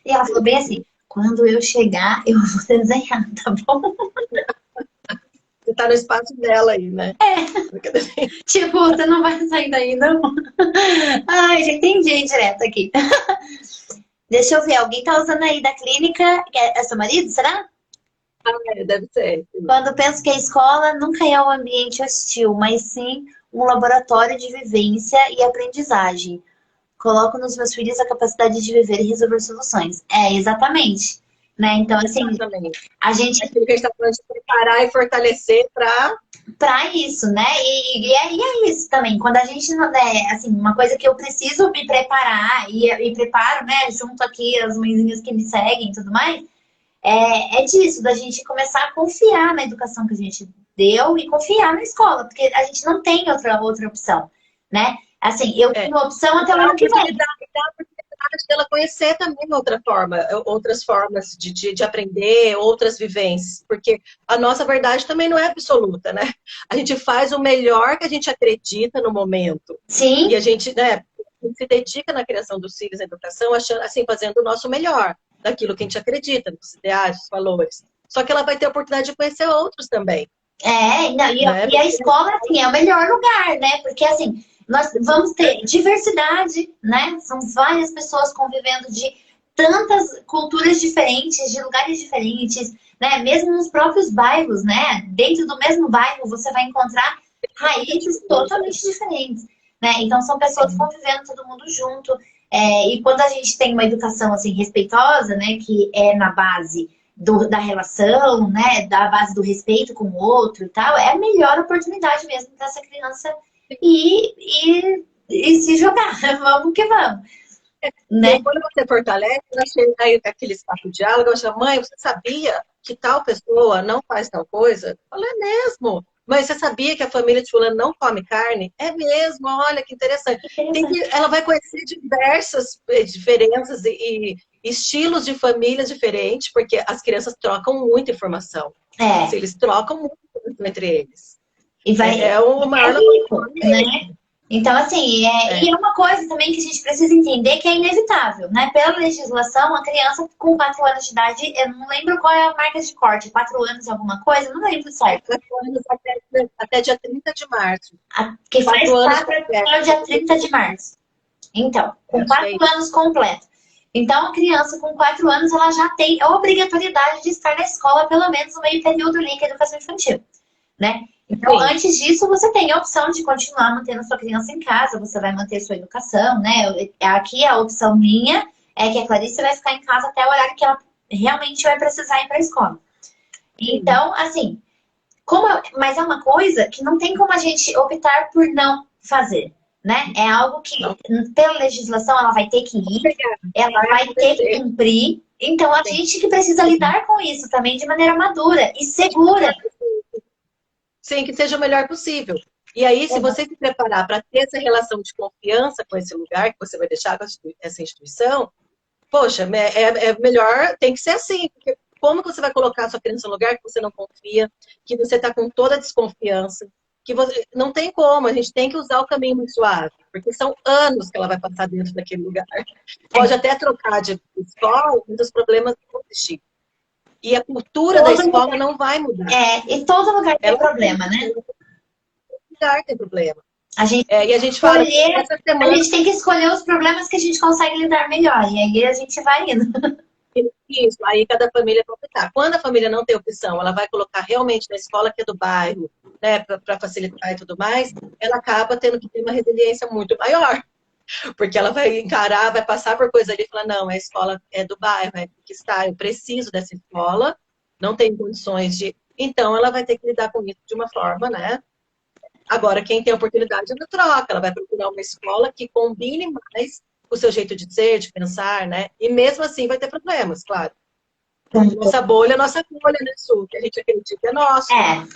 E ela falou bem assim, quando eu chegar, eu vou desenhar, tá bom? Você tá no espaço dela aí, né? Tipo, você não vai sair daí, não? Ai, já entendi direto aqui. Deixa eu ver, alguém tá usando aí da clínica? É seu marido, será? Deve ser. Quando penso que a escola nunca é um ambiente hostil, mas sim um laboratório de vivência e aprendizagem. Coloco nos meus filhos a capacidade de viver e resolver soluções. Exatamente. Né? Então, assim, a gente... Aquilo que a gente está falando de preparar e fortalecer para isso, né? E é isso também. Quando a gente não assim, uma coisa que eu preciso me preparar e preparo, né? Junto aqui as mãezinhas que me seguem e tudo mais, é disso, da gente começar a confiar na educação que a gente deu e confiar na escola, porque a gente não tem outra opção, né? Assim, eu tenho opção até o ano que vem. Dela conhecer também outras formas de aprender, outras vivências, porque a nossa verdade também não é absoluta, né? A gente faz o melhor que a gente acredita no momento. Sim. E a gente, né, se dedica na criação dos filhos, na educação, achando, assim, fazendo o nosso melhor, daquilo que a gente acredita, nos ideais, nos valores. Só que ela vai ter a oportunidade de conhecer outros também. E a escola, assim, é o melhor lugar, né? Porque, assim, nós vamos ter diversidade, né? São várias pessoas convivendo de tantas culturas diferentes, de lugares diferentes, né? Mesmo nos próprios bairros, né? Dentro do mesmo bairro, você vai encontrar raízes totalmente diferentes, né? Então, são pessoas convivendo todo mundo junto. E quando a gente tem uma educação, assim, respeitosa, né? Que é na base da relação, né? Da base do respeito com o outro e tal, é a melhor oportunidade mesmo para essa criança e se jogar. Vamos que vamos. Né? Quando você fortalece, aí aquele espaço de diálogo, eu falo, mãe, você sabia que tal pessoa não faz tal coisa? Eu falo, é mesmo. Mas você sabia que a família de fulano não come carne? É mesmo, olha que interessante. Ela vai conhecer diversas diferenças e estilos de famílias diferentes, porque as crianças trocam muita informação. Eles trocam muito entre eles. E vai, o maior né? Então, assim, e é uma coisa também que a gente precisa entender que é inevitável, né? Pela legislação, a criança com 4 anos de idade, eu não lembro qual é a marca de corte, 4 anos alguma coisa, não lembro certo. 4 anos até dia 30 de março. Que faz 4 até o dia 30 de março. Então, Eu com acho que é 4 anos completo. Então, a criança com 4 anos, ela já tem a obrigatoriedade de estar na escola, pelo menos no meio período ali, que é educação infantil, né? Então, sim. antes disso, você tem a opção de continuar mantendo a sua criança em casa, você vai manter sua educação, né? Aqui a opção minha é que a Clarice vai ficar em casa até o horário que ela realmente vai precisar ir para a escola. Sim. Então, assim, mas é uma coisa que não tem como a gente optar por não fazer, né? É algo que, Não pela legislação, ela vai ter que ir, ela vai vai ter que acontecer. cumprir. Então, a Sim. gente que precisa lidar com isso também de maneira madura e segura. Sim, que seja o melhor possível. E aí, se você se preparar para ter essa relação de confiança com esse lugar que você vai deixar com essa instituição, poxa, é melhor, tem que ser assim, porque como que você vai colocar a sua criança no lugar que você não confia, que você está com toda a desconfiança, que você não tem como, a gente tem que usar o caminho muito suave, porque são anos que ela vai passar dentro daquele lugar. Pode até trocar de escola, mas os problemas vão existir. E a cultura da Todo escola lugar, não vai mudar. e todo lugar tem Ela problema, né? lugar tem problema. A gente E a gente fala que escolher, essa a semana gente tem que escolher os problemas que a gente consegue lidar melhor. E aí a gente vai indo. isso, aí cada família vai optar. Quando a família não tem opção, ela vai colocar realmente na escola que é do bairro, né, para facilitar e tudo mais, ela acaba tendo que ter uma resiliência muito maior, porque ela vai encarar, vai passar por coisa ali e falar, não, a escola é do bairro, é que está, eu preciso dessa escola, não tenho condições de... Então, ela vai ter que lidar com isso de uma forma, né? Agora, quem tem oportunidade, ela troca, ela vai procurar uma escola que combine mais com o seu jeito de ser, de pensar, né? E mesmo assim vai ter problemas, claro. É nossa bolha, né, Su? Que a gente acredita é nosso. É,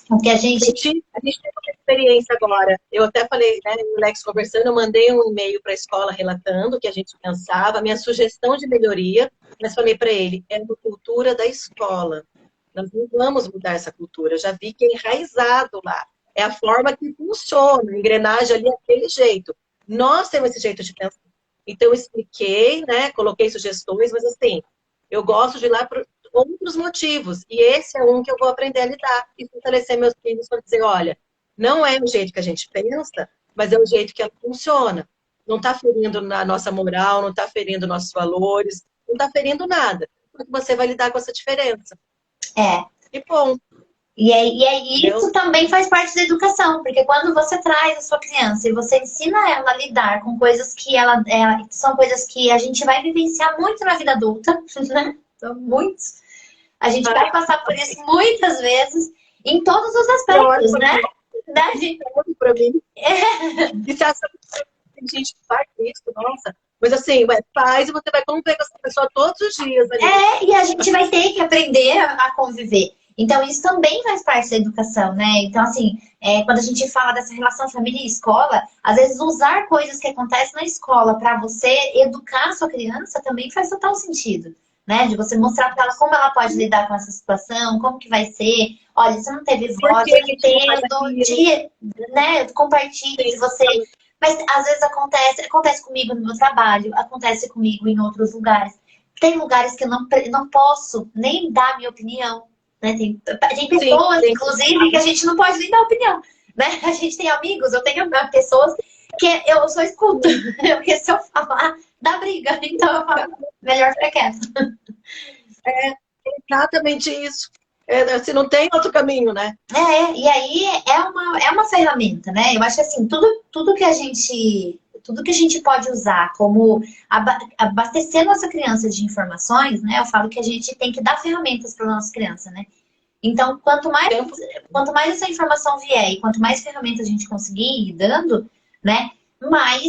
o que a gente. A gente tem uma experiência agora. Eu até falei, né, o Lex conversando, eu mandei um e-mail para a escola relatando o que a gente pensava, a minha sugestão de melhoria, mas falei para ele, é uma cultura da escola. Nós não vamos mudar essa cultura. Eu já vi que é enraizado lá. É a forma que funciona, a engrenagem ali é aquele jeito. Nós temos esse jeito de pensar. Então, eu expliquei, né, coloquei sugestões, mas assim, eu gosto de ir lá por outros motivos. E esse é um que eu vou aprender a lidar e fortalecer meus filhos para dizer, olha, não é o jeito que a gente pensa, mas é o jeito que ela funciona. Não está ferindo na nossa moral, não está ferindo nossos valores, não está ferindo nada. Porque você vai lidar com essa diferença. É. E ponto. Isso também faz parte da educação, porque quando você traz a sua criança e você ensina ela a lidar com coisas que são coisas que a gente vai vivenciar muito na vida adulta, né? Então, muitos. A gente vai passar por isso muitas vezes, em todos os aspectos, né? Da gente. Pra mim. E se acha que tem gente que faz isso, nossa. Mas assim, faz e você vai conviver com essa pessoa todos os dias. Ali. E a gente vai ter que aprender a conviver. Então, isso também faz parte da educação, né? Então, assim, quando a gente fala dessa relação família e escola, às vezes usar coisas que acontecem na escola para você educar a sua criança também faz total sentido, né? De você mostrar para ela como ela pode lidar com essa situação, como que vai ser. Olha, você não teve voz, eu entendo, dia, né? Compartilhe de você. Mas, às vezes, acontece comigo no meu trabalho, acontece comigo em outros lugares. Tem lugares que eu não posso nem dar minha opinião. Né? Tem pessoas, sim, inclusive, que a gente não pode nem dar opinião. Né? A gente tem amigos, eu tenho pessoas que eu só escuto. Porque se eu falar, dá briga. Então eu falo, melhor ficar quieto. É exatamente isso. Se não tem outro caminho, né? E aí é uma ferramenta, né? Eu acho que assim, tudo que a gente pode usar como abastecer nossa criança de informações, né? Eu falo que a gente tem que dar ferramentas para nossa criança, né? Então, quanto mais essa informação vier e quanto mais ferramentas a gente conseguir ir dando, né? Mais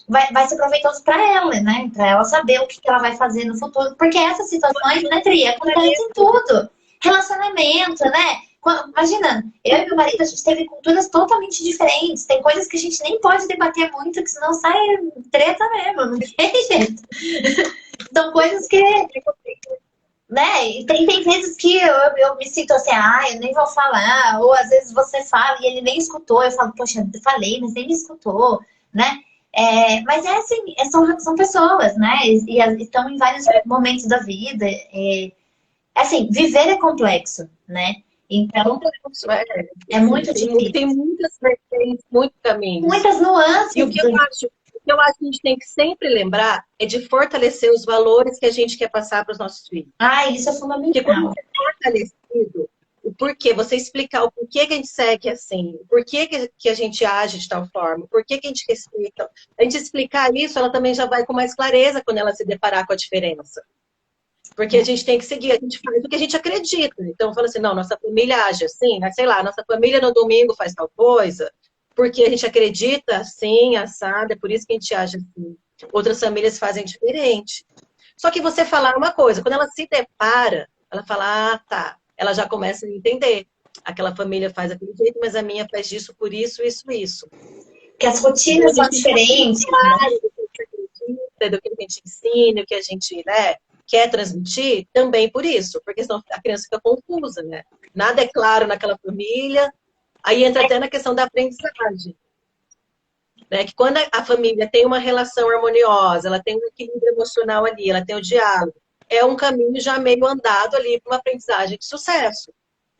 vai ser proveitoso para ela, né? Para ela saber o que ela vai fazer no futuro. Porque essas situações, né, Tri, acontecem em tudo. Relacionamento, né? Imagina, eu e meu marido, a gente teve culturas totalmente diferentes. Tem coisas que a gente nem pode debater muito, que senão sai treta mesmo, não tem jeito. São coisas que... Né? E tem vezes que eu me sinto assim, eu nem vou falar. Ou às vezes você fala e ele nem escutou. Eu falo, poxa, eu falei, mas nem me escutou, né? Mas assim, são pessoas, né? E estão em vários momentos da vida. Assim, viver é complexo, né? Então, Complexo, é. é muito Tem, difícil. tem muitas vertentes, muitos caminhos. Muitas nuances. E o que eu acho que a gente tem que sempre lembrar é de fortalecer os valores que a gente quer passar para os nossos filhos. Isso é Porque quando fundamental. você é fortalecido, o porquê, você explicar o porquê que a gente segue assim, o porquê que a gente age de tal forma, o porquê que a gente respeita. A gente explicar isso, ela também já vai com mais clareza quando ela se deparar com a diferença. Porque a gente tem que seguir, a gente faz o que a gente acredita. Então, fala assim, não, nossa família age assim, né? Sei lá, nossa família no domingo faz tal coisa, porque a gente acredita assim, assado, é por isso que a gente age assim. Outras famílias fazem diferente. Só que você falar uma coisa, quando ela se depara, ela fala, ah, tá. Ela já começa a entender. Aquela família faz aquele jeito, mas a minha faz disso por isso, isso, isso. Porque as rotinas são diferentes, né? Do que a gente acredita, do que a gente ensina, o que a gente, né, quer transmitir, também por isso. Porque senão a criança fica confusa, né? Nada é claro naquela família. Aí entra até na questão da aprendizagem. Né? Que quando a família tem uma relação harmoniosa, ela tem um equilíbrio emocional ali, ela tem o diálogo, é um caminho já meio andado ali para uma aprendizagem de sucesso.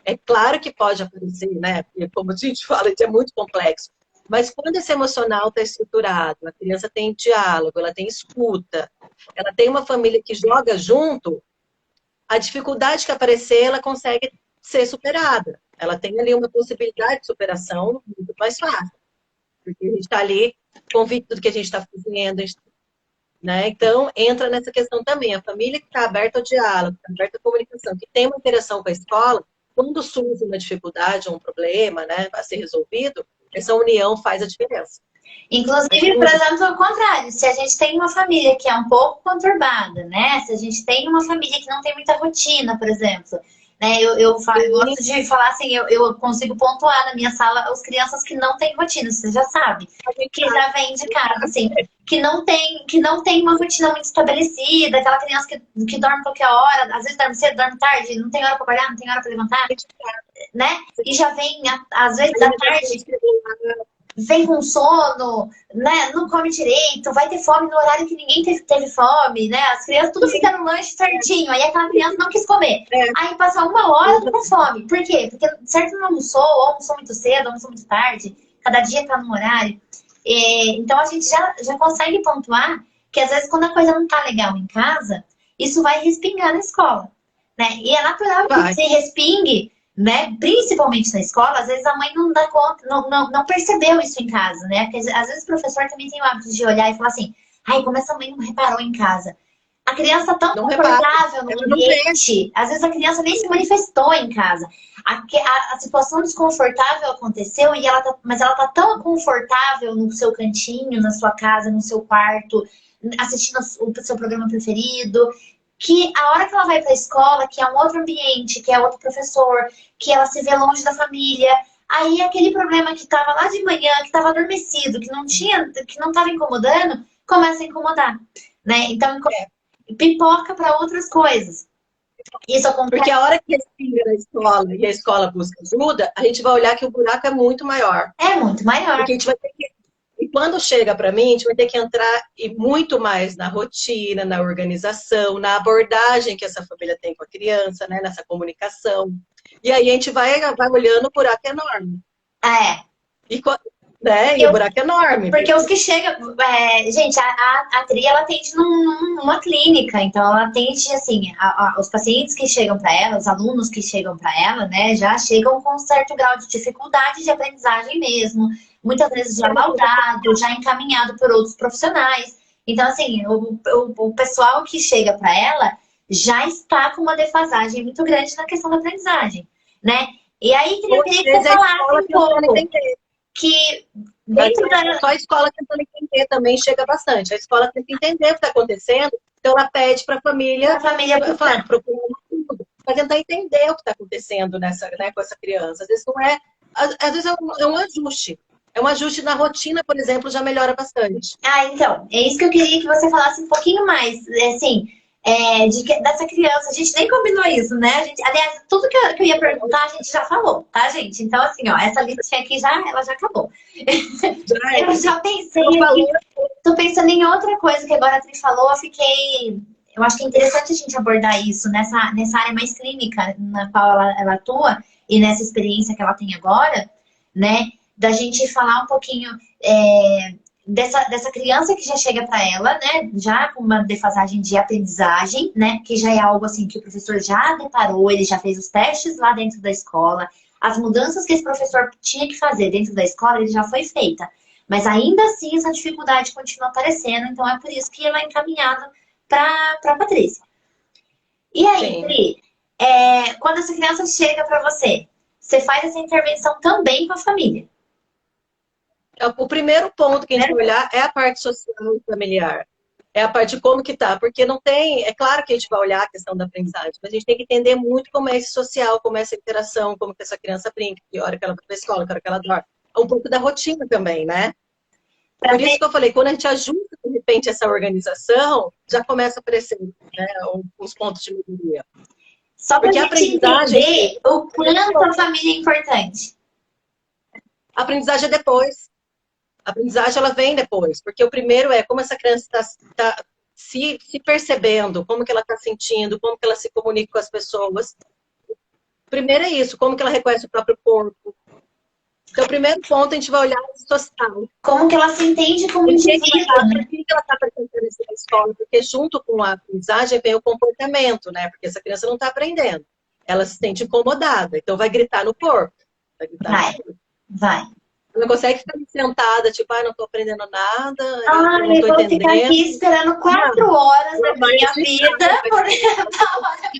É claro que pode aparecer, né? Porque, como a gente fala, isso é muito complexo. Mas quando esse emocional está estruturado, a criança tem diálogo, ela tem escuta, ela tem uma família que joga junto, a dificuldade que aparecer, ela consegue ser superada. Ela tem ali uma possibilidade de superação muito mais fácil. Porque a gente está ali convicto do que a gente está fazendo, né? Então, entra nessa questão também. A família que está aberta ao diálogo, que está aberta à comunicação, que tem uma interação com a escola, quando surge uma dificuldade, um problema, né, a ser resolvido, essa união faz a diferença. Inclusive, por exemplo, ao contrário, se a gente tem uma família que é um pouco conturbada, né? Se a gente tem uma família que não tem muita rotina, por exemplo, né? Eu gosto de falar assim, eu consigo pontuar na minha sala as crianças que não têm rotina, você já sabe, que já vem de casa, assim, que não tem uma rotina muito estabelecida, aquela criança que dorme qualquer hora, às vezes dorme cedo, dorme tarde, não tem hora para acordar, não tem hora para levantar, né? E já vem, às vezes, da tarde, vem com sono, né? Não come direito, vai ter fome no horário que ninguém teve fome, né? As crianças tudo fica no lanche certinho, aí aquela criança não quis comer. Aí passa uma hora, tô com fome. Por quê? Porque certo não almoçou, ou almoçou muito cedo, ou almoçou muito tarde, cada dia tá no horário. Então a gente já consegue pontuar que às vezes quando a coisa não tá legal em casa, isso vai respingar na escola, né? E é natural que se respingue, né? Principalmente na escola, às vezes a mãe não dá conta, não percebeu isso em casa, né? Porque, às vezes o professor também tem o hábito de olhar e falar assim, ai, como essa mãe não reparou em casa. A criança tá tão confortável no ambiente, às vezes a criança nem se manifestou em casa. A situação desconfortável aconteceu, mas ela tá tão confortável no seu cantinho, na sua casa, no seu quarto, assistindo o seu programa preferido, que a hora que ela vai para a escola, que é um outro ambiente, que é outro professor, que ela se vê longe da família, aí aquele problema que estava lá de manhã, que estava adormecido, que não estava incomodando, começa a incomodar, né? Então pipoca para outras coisas. Isso acontece. Porque a hora que respira na escola e a escola busca ajuda, a gente vai olhar que o buraco é muito maior. É muito maior. Porque a gente vai ter que... E quando chega para mim, a gente vai ter que entrar muito mais na rotina, na organização, na abordagem que essa família tem com a criança, né? Nessa comunicação. E aí a gente vai olhando, o buraco é enorme. E o buraco é enorme. Porque os que chegam... gente, a Tri, ela atende numa clínica. Então, ela atende, assim, os pacientes que chegam para ela, os alunos que chegam para ela, né? Já chegam com um certo grau de dificuldade de aprendizagem mesmo. Muitas vezes já laudado, já encaminhado por outros profissionais. Então, assim, o pessoal que chega para ela já está com uma defasagem muito grande na questão da aprendizagem, né? E aí, eu queria que você falasse um pouco que dentro da... Só a escola tentando entender também chega bastante. A escola tem que entender o que está acontecendo, então ela pede para a família procurar tudo, para tentar entender o que está acontecendo né, com essa criança. Às vezes não é... Às vezes é um ajuste. É um ajuste na rotina, por exemplo, já melhora bastante. Então, é isso que eu queria que você falasse um pouquinho mais, assim, dessa criança. A gente nem combinou isso, né? Aliás, tudo que eu ia perguntar, a gente já falou, tá, gente? Então, assim, ó, essa listinha aqui ela já acabou. Eu já pensei aqui, tô pensando em outra coisa que agora a Tri falou, eu fiquei eu acho que é interessante a gente abordar isso nessa área mais clínica na qual ela atua e nessa experiência que ela tem agora, né? Da gente falar um pouquinho dessa criança que já chega para ela, né? Já com uma defasagem de aprendizagem, né? Que já é algo assim que o professor já deparou, ele já fez os testes lá dentro da escola. As mudanças que esse professor tinha que fazer dentro da escola, ele já foi feita. Mas ainda assim, essa dificuldade continua aparecendo, então é por isso que ela é encaminhada para a Patrícia. E aí, Pri, quando essa criança chega para você, você faz essa intervenção também com a família? O primeiro ponto que a gente vai olhar é a parte social e familiar. É a parte de como que tá, porque não tem... É claro que a gente vai olhar a questão da aprendizagem, mas a gente tem que entender muito como é esse social, como é essa interação, como que essa criança brinca, que hora que ela vai para a escola, que hora que ela dorme. É um pouco da rotina também, né? Por isso que eu falei, quando a gente ajusta, de repente, essa organização, já começa a aparecer, né, os pontos de melhoria. Só para a gente entender o quanto a família é importante. A aprendizagem é depois. A aprendizagem, ela vem depois. Porque o primeiro é como essa criança está se percebendo, como que ela está sentindo, como que ela se comunica com as pessoas. O primeiro é isso, como que ela reconhece o próprio corpo. Então, o primeiro ponto, a gente vai olhar o social. Como que ela se entende como indivíduo, né? Por que ela está apresentando isso na escola? Porque junto com a aprendizagem vem o comportamento, né? Porque essa criança não está aprendendo. Ela se sente incomodada, então vai gritar no corpo. Vai. Ela não consegue ficar sentada, tipo, não estou aprendendo nada, não estou entendendo. Ficar aqui esperando 4 horas da minha vida,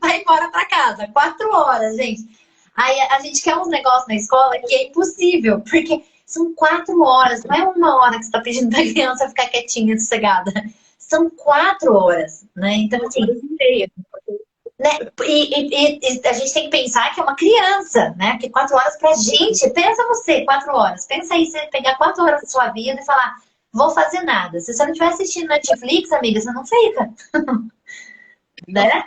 vai embora para casa. 4 horas, gente. Aí a gente quer uns negócios na escola que é impossível, porque são 4 horas, não é 1 hora que você está pedindo para a criança ficar quietinha, sossegada. São 4 horas, né? Então, assim... Né? E a gente tem que pensar que é uma criança, né? Porque 4 horas pra gente, pensa você, 4 horas. Pensa aí, você pegar 4 horas da sua vida e falar, vou fazer nada. Se você não estiver assistindo Netflix, amiga, você não fica. Né?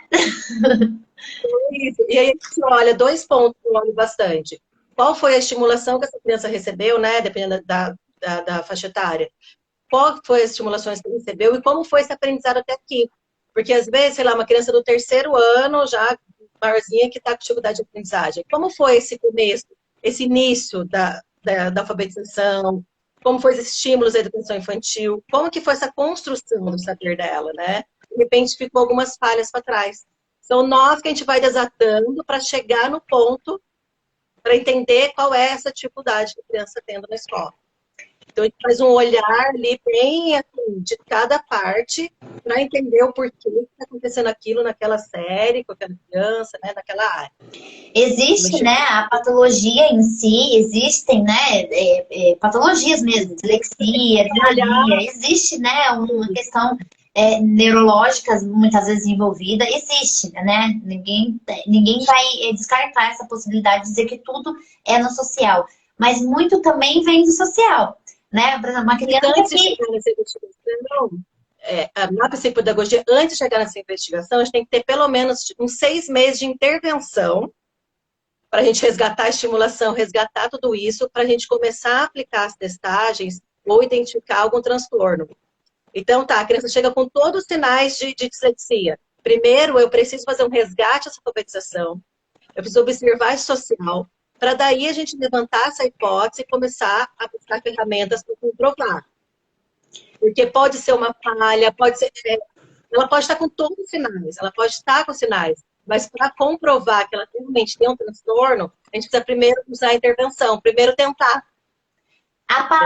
E aí, olha, 2 pontos que eu olho bastante. Qual foi a estimulação que essa criança recebeu, né? Dependendo da faixa etária. Qual foi as estimulações que recebeu e como foi esse aprendizado até aqui? Porque, às vezes, sei lá, uma criança do 3º ano, já maiorzinha, que está com dificuldade de aprendizagem. Como foi esse começo, esse início da alfabetização? Como foi esses estímulos da educação infantil? Como que foi essa construção do saber dela, né? De repente, ficou algumas falhas para trás. São nós que a gente vai desatando para chegar no ponto, para entender qual é essa dificuldade que a criança está tendo na escola. Então, a gente faz um olhar ali bem assim, de cada parte para entender o porquê que está acontecendo aquilo naquela série, com aquela criança, né, naquela área. Existe, né, a patologia em si, existem, né, patologias mesmo, dislexia, existe, né, uma questão neurológica muitas vezes envolvida, existe, né, ninguém vai descartar essa possibilidade de dizer que tudo é no social, mas muito também vem do social. Né? Por exemplo, uma criança na psicopedagogia, antes de chegar nessa investigação, a gente tem que ter pelo menos uns 6 meses de intervenção para a gente resgatar a estimulação, resgatar tudo isso, para a gente começar a aplicar as testagens ou identificar algum transtorno. Então, a criança chega com todos os sinais de dislexia. Primeiro, eu preciso fazer um resgate dessa alfabetização, eu preciso observar esse social, para daí a gente levantar essa hipótese e começar a buscar ferramentas para comprovar. Porque pode ser uma falha, ela pode estar com todos os sinais, ela pode estar com sinais, mas para comprovar que ela realmente tem um transtorno, a gente precisa primeiro usar a intervenção, primeiro tentar.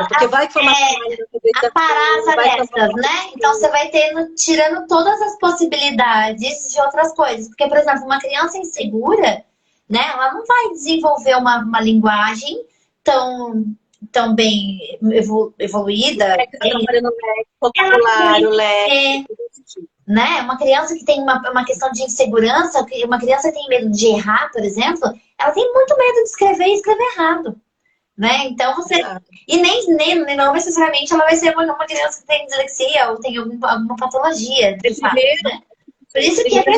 Porque vai que foi uma falha. Aparar as arestas, né? Então você vai tirando todas as possibilidades de outras coisas. Porque, por exemplo, uma criança insegura, né? Ela não vai desenvolver uma linguagem tão bem evoluída. Vocabulário, né? Uma criança que tem uma questão de insegurança, uma criança que tem medo de errar, por exemplo, ela tem muito medo de escrever e escrever errado. Né? Então você. E não necessariamente ela vai ser uma criança que tem dislexia ou tem alguma patologia. De fato, né? Por isso que a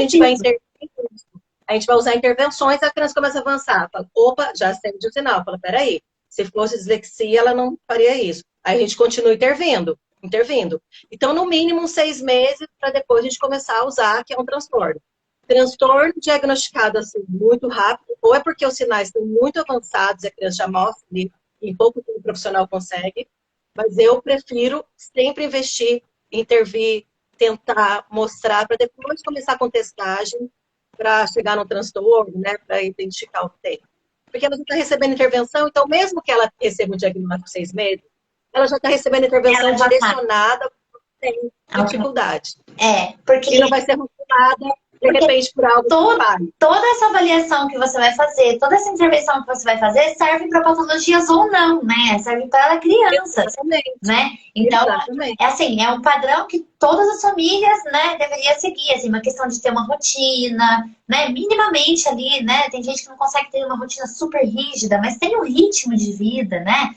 gente vai usar intervenções, a criança começa a avançar. Fala, opa, já acende o sinal. Fala, peraí, se fosse dislexia, ela não faria isso. Aí a gente continua intervindo. intervindo. Então, no mínimo, uns 6 meses para depois a gente começar a usar, que é um transtorno. Transtorno diagnosticado assim muito rápido, ou é porque os sinais estão muito avançados e a criança já mostra ali, em pouco tempo o profissional consegue, mas eu prefiro sempre investir, intervir, tentar mostrar, para depois começar com testagem, para chegar no transtorno, né, para identificar o que tem. Porque ela já está recebendo intervenção, então mesmo que ela receba um diagnóstico de 6 meses, ela já está recebendo intervenção direcionada para quem tem dificuldade. Porque... E não vai ser rotulada de repente por algo toda essa avaliação que você vai fazer, toda essa intervenção que você vai fazer serve para patologias ou não, né? Serve para crianças, né? Então, é assim, é um padrão que todas as famílias, né, deveriam seguir, assim, uma questão de ter uma rotina, né, minimamente ali, né? Tem gente que não consegue ter uma rotina super rígida, mas tem um ritmo de vida, né?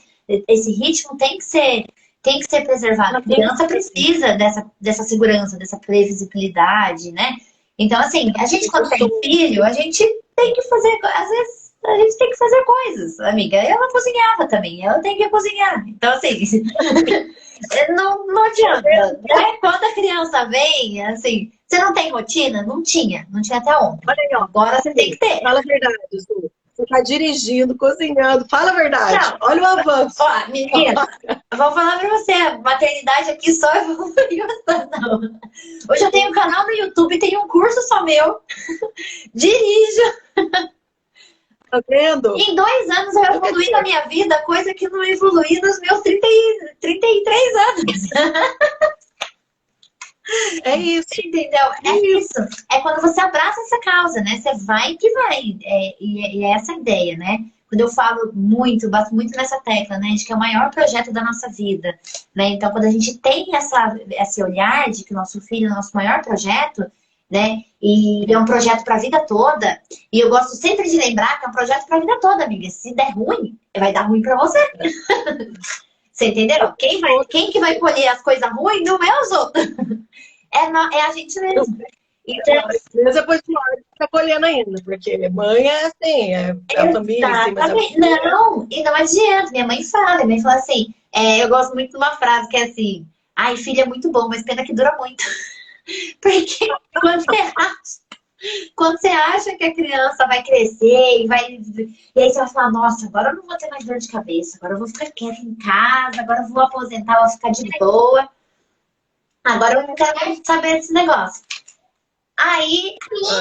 Esse ritmo tem que ser preservado. A criança precisa dessa segurança, dessa previsibilidade, né? Então, assim, a gente quando tem filho, a gente tem que fazer, às vezes, a gente tem que fazer coisas, amiga. Ela cozinhava também, ela tem que cozinhar. Então, assim, não adianta. Né? Quando a criança vem, assim, você não tem rotina? Não tinha até ontem. Agora você tem que ter. Fala a verdade, Ju. Você está dirigindo, cozinhando, fala a verdade. Não. Olha o avanço. Ó, menina, vou falar pra você, a maternidade aqui só evoluiu. Não. Hoje eu tenho um canal no YouTube, tenho um curso só meu. Dirijo. Tá vendo? Em 2 anos eu evoluí na minha vida, coisa que não evoluí nos meus 33 anos. É isso. Entendeu? É isso. É quando você abraça essa causa, né? Você vai que vai. E é essa a ideia, né? Quando eu falo muito, bato muito nessa tecla, né? De que é o maior projeto da nossa vida, né? Então, quando a gente tem esse olhar de que o nosso filho é o nosso maior projeto, né? E é um projeto para a vida toda. E eu gosto sempre de lembrar que é um projeto para a vida toda, amiga. Se der ruim, vai dar ruim para você. Você entendeu? Quem que vai colher as coisas ruins não é os outros. É a gente mesmo. Então, depois tá colhendo ainda, porque mãe é assim, é a família. Assim, não, e não adianta. Minha mãe fala assim, eu gosto muito de uma frase que é assim, ai, filho é muito bom, mas pena que dura muito. Porque quando você acha que a criança vai crescer e aí você vai falar, nossa, agora eu não vou ter mais dor de cabeça, agora eu vou ficar quieta em casa, agora eu vou aposentar, vou ficar de boa. Agora eu não quero mais saber desse negócio. Aí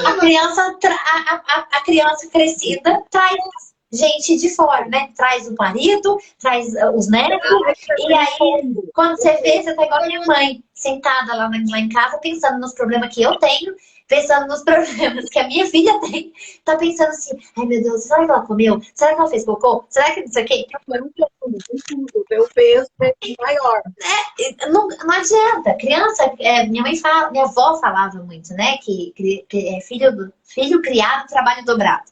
a criança crescida traz gente de fora, né? Traz o marido, traz os netos. E aí, quando você vê, você tá igual a minha mãe, sentada lá em casa, pensando nos problemas que eu tenho, pensando nos problemas que a minha filha tem. Tá pensando assim, ai meu Deus, será que ela comeu? Será que ela fez cocô? Será que não sei o quê? O teu peso é maior. Não adianta. Criança, minha avó falava muito, né? Que filho criado, trabalho dobrado.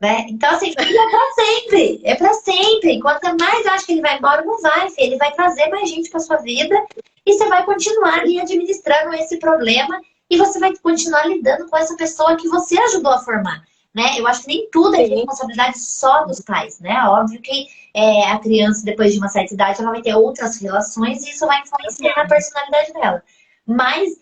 Né? Então, assim, filho é pra sempre. É pra sempre. Quanto mais eu acho que ele vai embora, não vai, filho. Ele vai trazer mais gente pra sua vida e você vai continuar ali administrando esse problema e você vai continuar lidando com essa pessoa que você ajudou a formar. Né? Eu acho que nem tudo é responsabilidade só dos pais, né? Óbvio que a criança, depois de uma certa idade, ela vai ter outras relações e isso vai influenciar na personalidade dela. Mas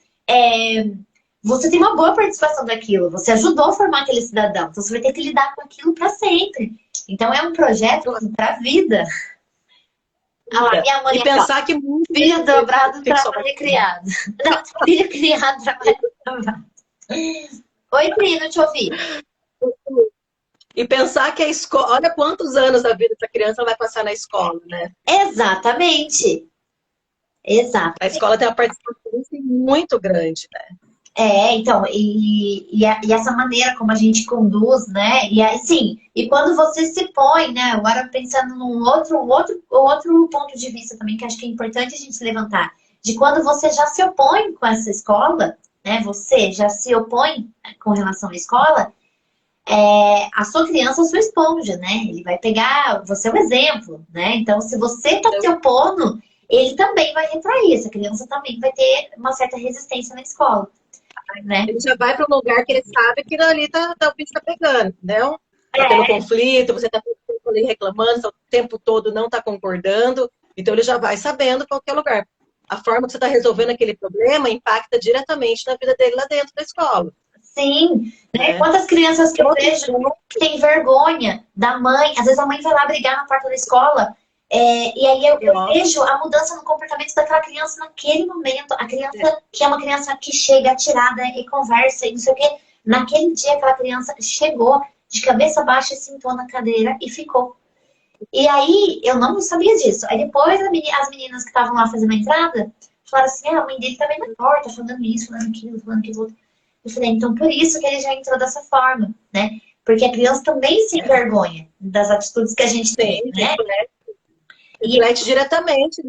você tem uma boa participação daquilo, você ajudou a formar aquele cidadão, então você vai ter que lidar com aquilo para sempre. Então é um projeto para a vida. Minha mãe e pensar que muito filho dobrado, trabalho criado. Não, filho criado, trabalho dobrado. Oi, Pri, não te ouvi. E pensar que a escola, olha quantos anos da vida dessa criança ela vai passar na escola, né? Exatamente. Exato. A escola tem uma participação muito grande, né? Então, e essa maneira como a gente conduz, né? E assim, e quando você se põe, né? Agora pensando num outro ponto de vista também, que acho que é importante a gente levantar, de quando você já se opõe com essa escola, né? Você já se opõe com relação à escola, a sua criança é a sua esponja, né? Ele vai pegar, você é um exemplo, né? Então, se você está se opondo, ele também vai retrair. Essa criança também vai ter uma certa resistência na escola. Né? Ele já vai para um lugar que ele sabe que ali o bicho tá pegando, entendeu? Tá tendo conflito, você tá ali reclamando, o tempo todo não tá concordando, então ele já vai sabendo qual que é o lugar. a forma que você está resolvendo aquele problema impacta diretamente na vida dele lá dentro da escola. Sim, né? Quantas crianças que eu vejo que tem vergonha da mãe, às vezes a mãe vai lá brigar na porta da escola, e aí eu vejo a mudança no comportamento daquela criança naquele momento. A criança que é uma criança que chega atirada e conversa e não sei o quê, naquele dia aquela criança chegou de cabeça baixa, sentou na cadeira e ficou. E aí eu não sabia disso. Aí depois as meninas que estavam lá fazendo a entrada falaram assim, a mãe dele tá bem na porta, falando isso, falando aquilo, falando aquilo. Eu falei, então por isso que ele já entrou dessa forma, né? Porque a criança também se envergonha das atitudes que a gente tem, né? Reflete diretamente.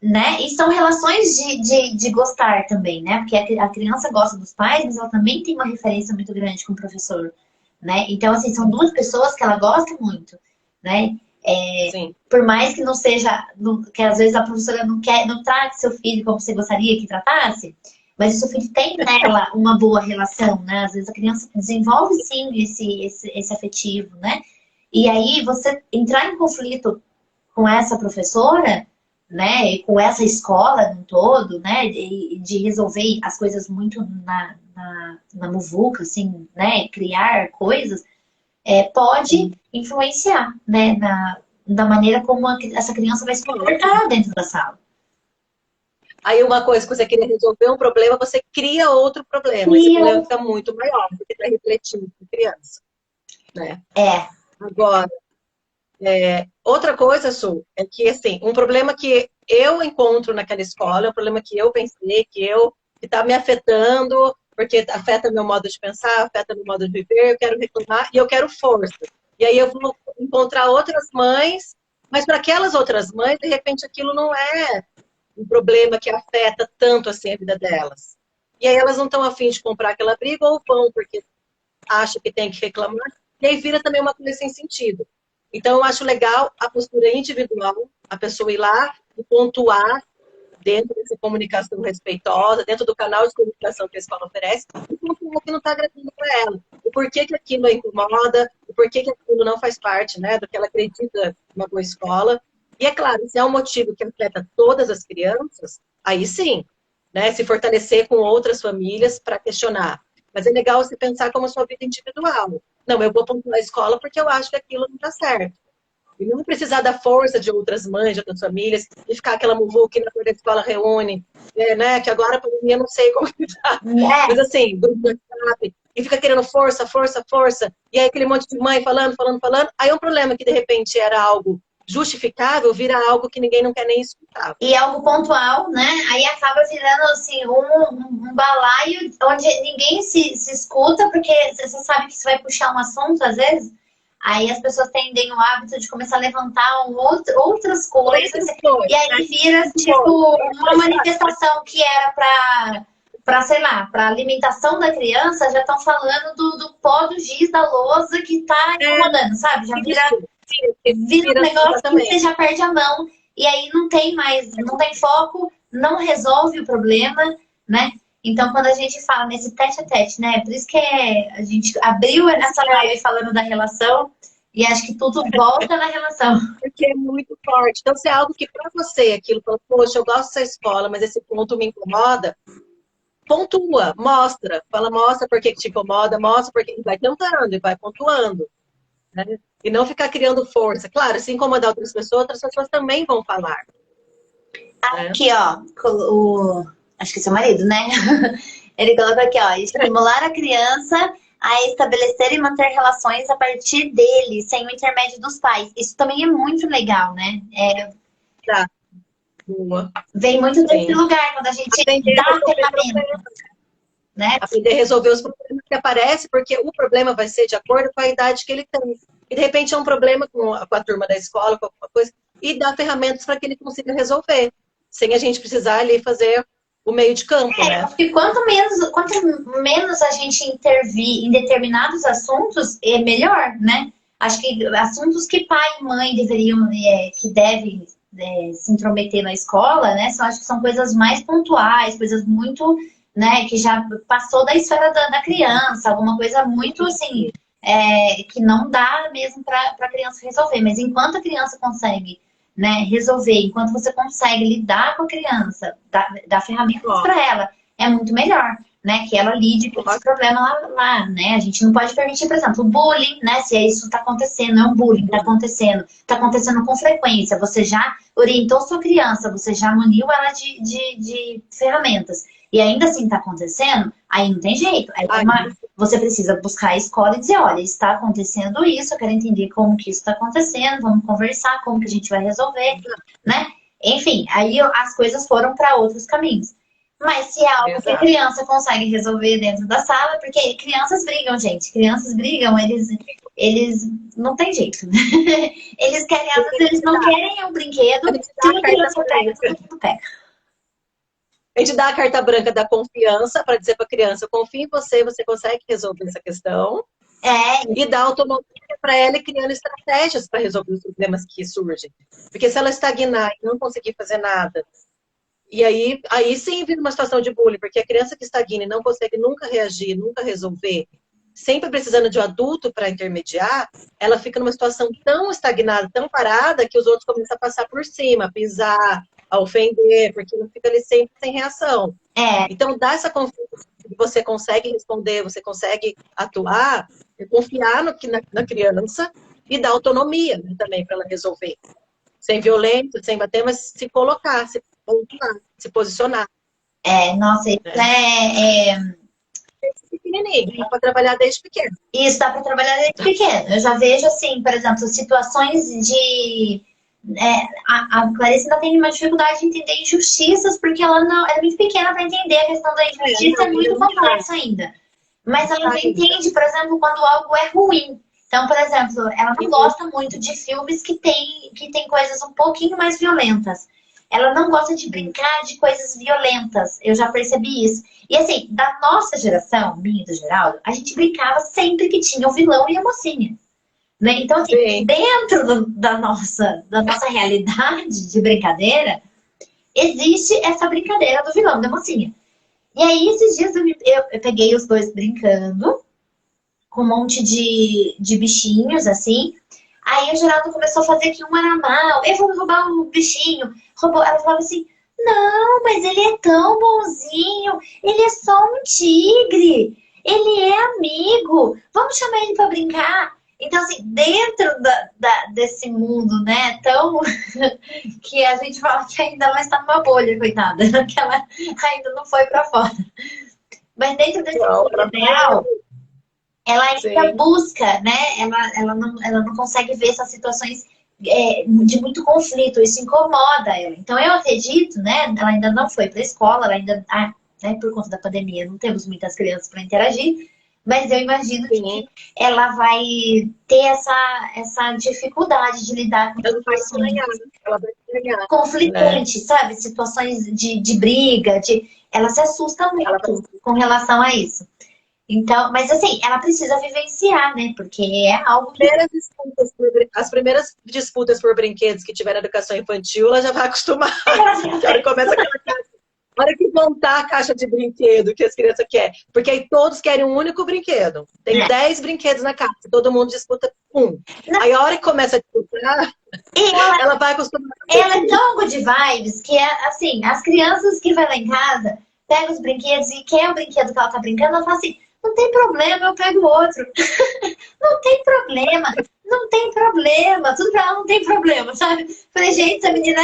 Né? E são relações de gostar também, né? Porque a criança gosta dos pais, mas ela também tem uma referência muito grande com o professor, né? Então, assim, são duas pessoas que ela gosta muito, né? Por mais que não seja, que às vezes a professora não trate seu filho como você gostaria que tratasse, mas o seu filho tem nela uma boa relação, né? Às vezes a criança desenvolve sim esse afetivo, né? E aí você entrar em conflito com essa professora, né? E com essa escola no todo, né? De resolver as coisas muito na muvuca, assim, né? Criar coisas, pode influenciar, né? Da maneira como essa criança vai se comportar dentro da sala. Aí uma coisa que você queria resolver um problema, você cria outro problema. Esse problema fica muito maior, porque está refletindo com a criança. Né? Agora, outra coisa, Su, é que assim, um problema que eu encontro naquela escola, é um problema que eu pensei, que está me afetando, porque afeta meu modo de pensar, afeta meu modo de viver, eu quero reclamar e eu quero força. E aí eu vou encontrar outras mães, mas para aquelas outras mães, de repente aquilo não é um problema que afeta tanto assim a vida delas. E aí elas não estão a fim de comprar aquela briga ou vão porque acham que tem que reclamar. E aí vira também uma coisa sem sentido. Então eu acho legal a postura individual, a pessoa ir lá e pontuar dentro dessa comunicação respeitosa, dentro do canal de comunicação que a escola oferece, e pontuar que não está agradando para ela. O porquê que aquilo a incomoda, o porquê que aquilo não faz parte, né, do que ela acredita numa boa escola. E é claro, se é um motivo que afeta todas as crianças, aí sim, né, se fortalecer com outras famílias para questionar. Mas é legal você pensar como a sua vida individual. Não, eu vou pontuar a escola porque eu acho que aquilo não está certo. E não precisar da força de outras mães, de outras famílias, e ficar aquela muvuca que na escola reúne, né, que agora a pandemia não sei como que tá. Mas assim, grupo do WhatsApp, e fica querendo força, força, força, e aí aquele monte de mãe falando, aí é um problema que de repente era algo justificável, vira algo que ninguém não quer nem escutar. E algo pontual, né? Aí acaba virando assim um balaio onde ninguém se escuta, porque você sabe que você vai puxar um assunto às vezes, aí as pessoas tendem o hábito de começar a levantar outras coisas, e aí vira tipo uma manifestação que era para sei lá, para alimentação da criança, já estão falando do pó do giz da lousa que tá incomodando, sabe? Já vira um negócio que você já perde a mão, e aí não tem foco, não resolve o problema, né? Então, quando a gente fala nesse tete-a-tete, né? Por isso que a gente abriu essa live falando da relação, e acho que tudo volta na relação. Porque é muito forte. Então, se é algo que para você, aquilo, poxa, eu gosto dessa escola, mas esse ponto me incomoda, pontua, mostra. Mostra por que te incomoda, mostra por que... Vai tentando e vai pontuando. Né? E não ficar criando força. Claro, se incomodar outras pessoas também vão falar. Aqui, ó, acho que é seu marido, né? Ele colocou aqui, ó, estimular a criança a estabelecer e manter relações a partir dele, sem o intermédio dos pais. Isso também é muito legal, né? Tá. Boa. Vem muito desse lugar, quando a gente dá ferramenta. Né? Aprender a resolver os problemas que aparecem, porque o problema vai ser de acordo com a idade que ele tem. E de repente é um problema com a turma da escola, com alguma coisa, e dá ferramentas para que ele consiga resolver, sem a gente precisar ali fazer o meio de campo, né? Porque quanto menos a gente intervir em determinados assuntos, é melhor, né? Acho que assuntos que pai e mãe deveriam, que devem se intrometer na escola, né? Acho que são coisas mais pontuais, coisas muito, né, que já passou da esfera da criança, alguma coisa muito assim, que não dá mesmo para a criança resolver. Mas enquanto a criança consegue né, resolver, enquanto você consegue lidar com a criança, dar ferramentas para ela, é muito melhor, né, que ela lide com esse problema lá, né, a gente não pode permitir, por exemplo, o bullying, né, se isso está acontecendo, é um bullying, está acontecendo com frequência, você já orientou sua criança, você já muniu ela de ferramentas, e ainda assim está acontecendo, aí não tem jeito, você precisa buscar a escola e dizer, olha, está acontecendo isso, eu quero entender como que isso está acontecendo, vamos conversar, como que a gente vai resolver, né? Enfim, aí as coisas foram para outros caminhos. Mas se é algo que a criança consegue resolver dentro da sala, porque crianças brigam, gente. Crianças brigam, eles não tem jeito. Eles querem, às vezes eles não querem o brinquedo, se a criança pega, todo mundo pega. A gente dá a carta branca da confiança para dizer para a criança, confia em você, você consegue resolver essa questão. E dá autonomia para ela e criando estratégias para resolver os problemas que surgem. Porque se ela estagnar e não conseguir fazer nada, e aí sim vira uma situação de bullying, porque a criança que estagna e não consegue nunca reagir, nunca resolver, sempre precisando de um adulto para intermediar, ela fica numa situação tão estagnada, tão parada, que os outros começam a passar por cima, a pisar, a ofender, porque não fica ali sempre sem reação. Então, dá essa confiança que você consegue responder, você consegue atuar, confiar na criança e dar autonomia, né, também para ela resolver. Sem violência, sem bater, mas se colocar, se posicionar. Nossa, isso pequenininho, dá para trabalhar desde pequeno. Isso, dá para trabalhar desde pequeno. Eu já vejo, assim, por exemplo, situações de... a Clarice ainda tem uma dificuldade de entender injustiças, porque ela é muito pequena para entender a questão da injustiça, é muito complexa ainda. Mas ela não entende, por exemplo, quando algo é ruim. Então, por exemplo, ela não gosta muito de filmes que tem coisas um pouquinho mais violentas. Ela não gosta de brincar de coisas violentas. Eu já percebi isso. E assim, da nossa geração, minha e do Geraldo, a gente brincava sempre que tinha o vilão e a mocinha. Né? Então, assim, dentro da nossa realidade de brincadeira, existe essa brincadeira do vilão e da mocinha. E aí, esses dias eu peguei os dois brincando, com um monte de bichinhos, assim. Aí o Geraldo começou a fazer que um era mal. Eu vou roubar o bichinho. Ela falava assim, não, mas ele é tão bonzinho. Ele é só um tigre. Ele é amigo. Vamos chamar ele para brincar. Então, assim, dentro desse mundo, né, tão... que a gente fala que ainda ela está numa bolha, coitada. Que ela ainda não foi para fora. Mas dentro desse mundo real... ela ainda busca, né? Ela não consegue ver essas situações de muito conflito, isso incomoda ela. Então eu acredito, né? Ela ainda não foi para a escola, ela ainda, né, por conta da pandemia, não temos muitas crianças para interagir, mas eu imagino que ela vai ter essa dificuldade de lidar com situações conflitantes, sabe? Situações de briga, ela se assusta muito com relação a isso. Então, mas assim, ela precisa vivenciar, né? Porque é algo que... As primeiras disputas por brinquedos que tiver na educação infantil, ela já vai acostumar. A hora que começa aquela caixa, a hora que montar a caixa de brinquedo que as crianças querem. Porque aí todos querem um único brinquedo. Tem 10 brinquedos na caixa, todo mundo disputa um. Aí a hora que começa a disputar, ela vai acostumar. Ela é tão good vibes que, assim, as crianças que vão lá em casa, pegam os brinquedos e quer o brinquedo que ela tá brincando, ela fala assim, não tem problema, eu pego outro. Não tem problema, não tem problema. Tudo pra ela não tem problema, sabe? Falei, gente, essa menina...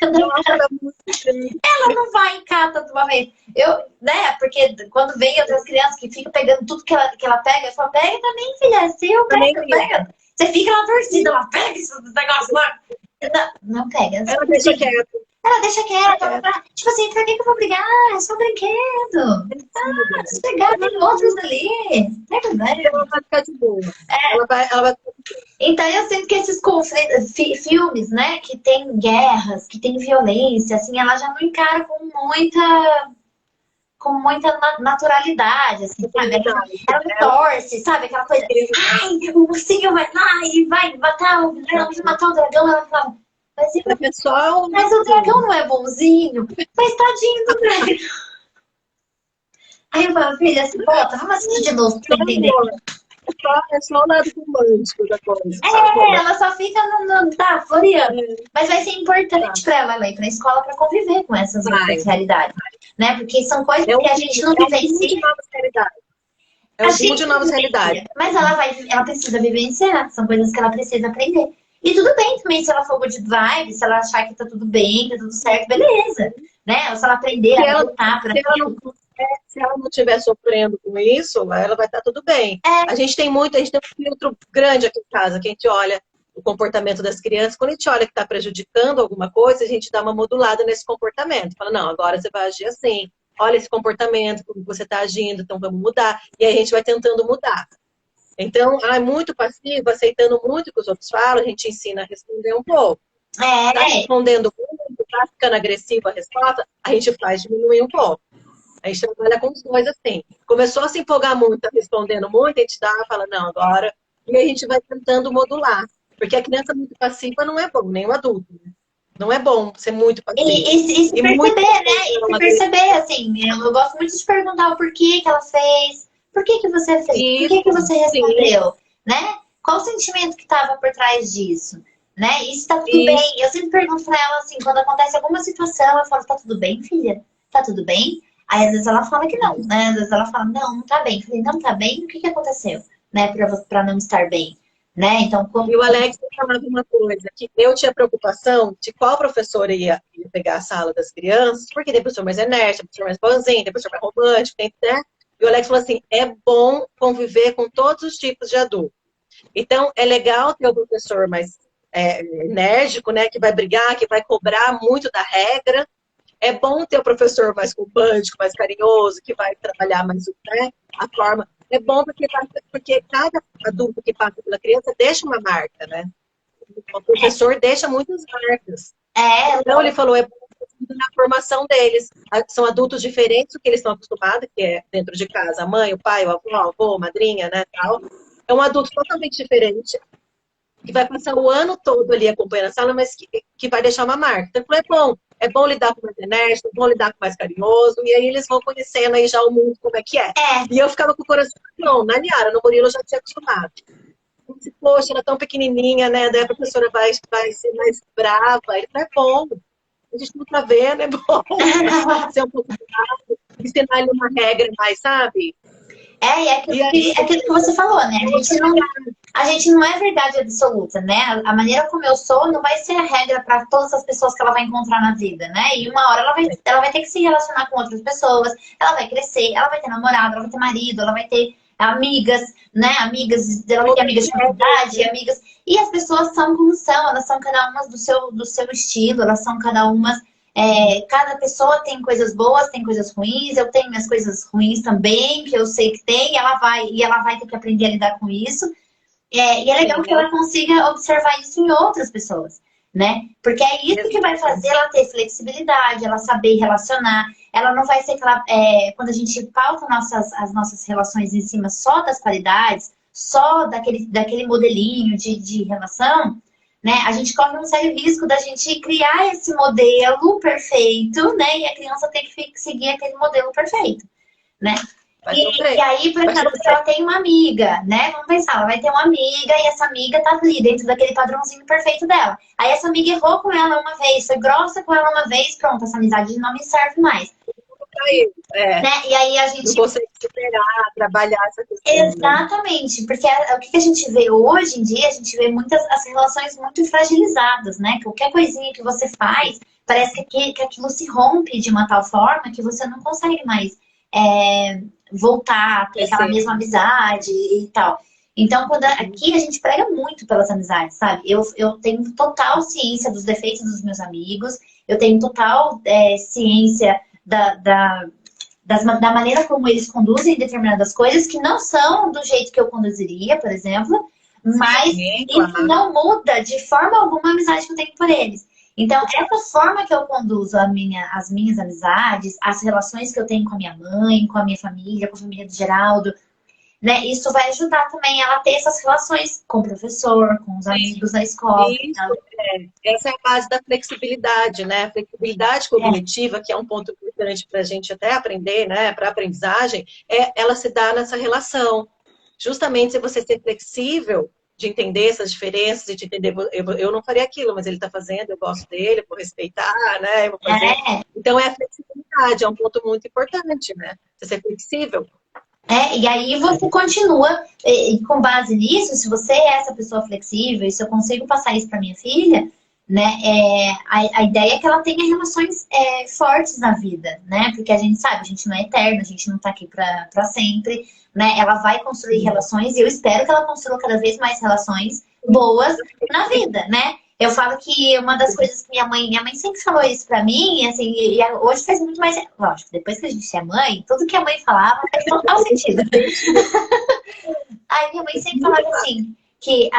ela não vai em casa de uma vez. Né? Porque quando vem outras crianças que ficam pegando tudo que ela pega, eu falo, pega também, filha, é seu, pega. Você fica lá torcida, ela pega esse negócio lá. Não pega. Ela deixa quieto. Ela deixa quieto. Tipo assim, pra que eu vou brigar? É só brinquedo. Se pegar, tem outros ali. É verdade. Ela vai ficar de boa. Ela vai... Então eu sinto que esses conflitos, filmes, né, que tem guerras, que tem violência, assim, ela já não encara com muita naturalidade, assim, sabe? Ela torce, sabe? Aquela coisa, ai, o ursinho vai lá e vai matar o dragão, ela fala, mas o dragão não é bonzinho, mas tadinho do dragão. Aí eu falo, filha, se volta, vamos assistir de novo pra entender. só o lado romântico da coisa. Ela só fica tá, floreando. Mas vai ser importante para ela ir para a escola para conviver com essas outras realidades. Né? Porque são coisas que a gente não vivencia. É um boom de novas realidades. Mas ela precisa vivenciar. São coisas que ela precisa aprender. E tudo bem também, se ela for good vibe, se ela achar que tá tudo bem, tá tudo certo, beleza. Né? Ou se ela aprender a voltar para aquilo. Se ela não estiver sofrendo com isso, ela vai estar tudo bem. A gente tem um filtro grande aqui em casa, que a gente olha o comportamento das crianças. Quando a gente olha que está prejudicando alguma coisa, a gente dá uma modulada nesse comportamento. Fala, não, agora você vai agir assim. Olha esse comportamento, como você está agindo, então vamos mudar. E aí a gente vai tentando mudar. Então, é muito passivo, aceitando muito o que os outros falam, a gente ensina a responder um pouco. Está respondendo muito, está ficando agressivo a resposta, a gente faz diminuir um pouco. A gente trabalha com os dois assim. Começou a se empolgar muito, tá respondendo muito, a gente fala, não, agora. E aí a gente vai tentando modular. Porque a criança muito passiva não é bom, nem o adulto. Né? Não é bom ser muito passivo. E se perceber, muito, né? E se perceber, assim, eu gosto muito de perguntar o porquê que ela fez, por que você fez, isso, por que você respondeu, né? Qual o sentimento que estava por trás disso? Né? E se tá tudo bem. Eu sempre pergunto pra ela, assim, quando acontece alguma situação, eu falo, tá tudo bem, filha? Tá tudo bem? Aí, às vezes, ela fala que não, né? Às vezes, ela fala, não tá bem. Eu falei, não tá bem? O que aconteceu? Né? Pra não estar bem. Né? Então, E o Alex falava uma coisa, que eu tinha preocupação de qual professor ia pegar a sala das crianças, porque tem professor mais enérgico, tem professor mais bonzinho, tem professor mais romântico, né? E o Alex falou assim, é bom conviver com todos os tipos de adulto. Então, é legal ter o professor mais enérgico, né? Que vai brigar, que vai cobrar muito da regra. É bom ter o professor mais romântico, mais carinhoso, que vai trabalhar mais, né, a forma. É bom porque cada adulto que passa pela criança deixa uma marca, né? O professor deixa muitas marcas. Então, ele falou, é bom na formação deles. São adultos diferentes do que eles estão acostumados, que é dentro de casa, a mãe, o pai, o avô, a madrinha, né, tal. É um adulto totalmente diferente, que vai passar o ano todo ali acompanhando a sala, mas que vai deixar uma marca. Então, ele falou, é bom lidar com mais enérgico, é bom lidar com mais carinhoso, e aí eles vão conhecendo aí já o mundo como é que é. E eu ficava com o coração, não, na Liara, no Murilo eu já tinha acostumado. Poxa, ela é tão pequenininha, né, daí a professora vai ser mais brava, ele falou, é bom, a gente não tá vendo, é bom ser um pouco bravo, ensinar ele uma regra mais, sabe? É aquilo que você falou, né? A gente não é verdade absoluta, né? A maneira como eu sou não vai ser a regra para todas as pessoas que ela vai encontrar na vida, né? E uma hora ela vai ter que se relacionar com outras pessoas, ela vai crescer, ela vai ter namorado, ela vai ter marido, ela vai ter amigas, né? Ela vai ter amigas de faculdade, amigas. E as pessoas são como são, elas são cada uma do seu estilo, elas são cada uma. Cada pessoa tem coisas boas, tem coisas ruins, eu tenho minhas coisas ruins também, que eu sei que tem, e ela vai ter que aprender a lidar com isso. E é legal que ela consiga observar isso em outras pessoas, né? Porque é isso que vai fazer ela ter flexibilidade, ela saber relacionar. Ela não vai ser aquela... quando a gente pauta as nossas relações em cima só das qualidades, só daquele modelinho de relação, né? A gente corre um sério risco da gente criar esse modelo perfeito, né? E a criança tem que seguir aquele modelo perfeito, né? E aí, por exemplo, se ela tem uma amiga, né? Vamos pensar, ela vai ter uma amiga e essa amiga tá ali dentro daquele padrãozinho perfeito dela. Aí essa amiga errou com ela uma vez, foi grossa com ela uma vez, pronto, essa amizade não me serve mais. Né? E aí a gente... Não consegue superar, trabalhar essa questão. Exatamente, porque o que a gente vê hoje em dia, a gente vê muitas as relações muito fragilizadas, né? Qualquer coisinha que você faz, parece que aquilo se rompe de uma tal forma que você não consegue mais voltar a ter aquela mesma amizade e tal. Então, aqui a gente prega muito pelas amizades, sabe? Eu tenho total ciência dos defeitos dos meus amigos, eu tenho total ciência da maneira como eles conduzem determinadas coisas que não são do jeito que eu conduziria, por exemplo, mas isso não muda de forma alguma a amizade que eu tenho por eles. Então, essa forma que eu conduzo as minhas amizades, as relações que eu tenho com a minha mãe, com a minha família, com a família do Geraldo, né? Isso vai ajudar também ela a ter essas relações com o professor, com os amigos da escola. Essa é a base da flexibilidade, né? A flexibilidade cognitiva, que é um ponto importante para a gente até aprender, né? Para a aprendizagem, ela se dá nessa relação. justamente se você ser flexível, de entender essas diferenças e de entender, eu não faria aquilo, mas ele está fazendo, eu gosto dele, vou respeitar, né? Eu vou fazer. É, Então, é a flexibilidade, é um ponto muito importante, né? Você ser flexível. e aí você continua, e com base nisso, se você é essa pessoa flexível, e se eu consigo passar isso para minha filha, né, a ideia é que ela tenha relações fortes na vida, né? Porque a gente sabe, a gente não é eterno, a gente não tá aqui para sempre, né? Ela vai construir relações e eu espero que ela construa cada vez mais relações boas na vida, né? Eu falo que uma das coisas que minha mãe sempre falou isso pra mim, assim, e hoje faz muito mais, lógico, depois que a gente é mãe, tudo que a mãe falava faz total sentido. Aí minha mãe sempre falava assim, que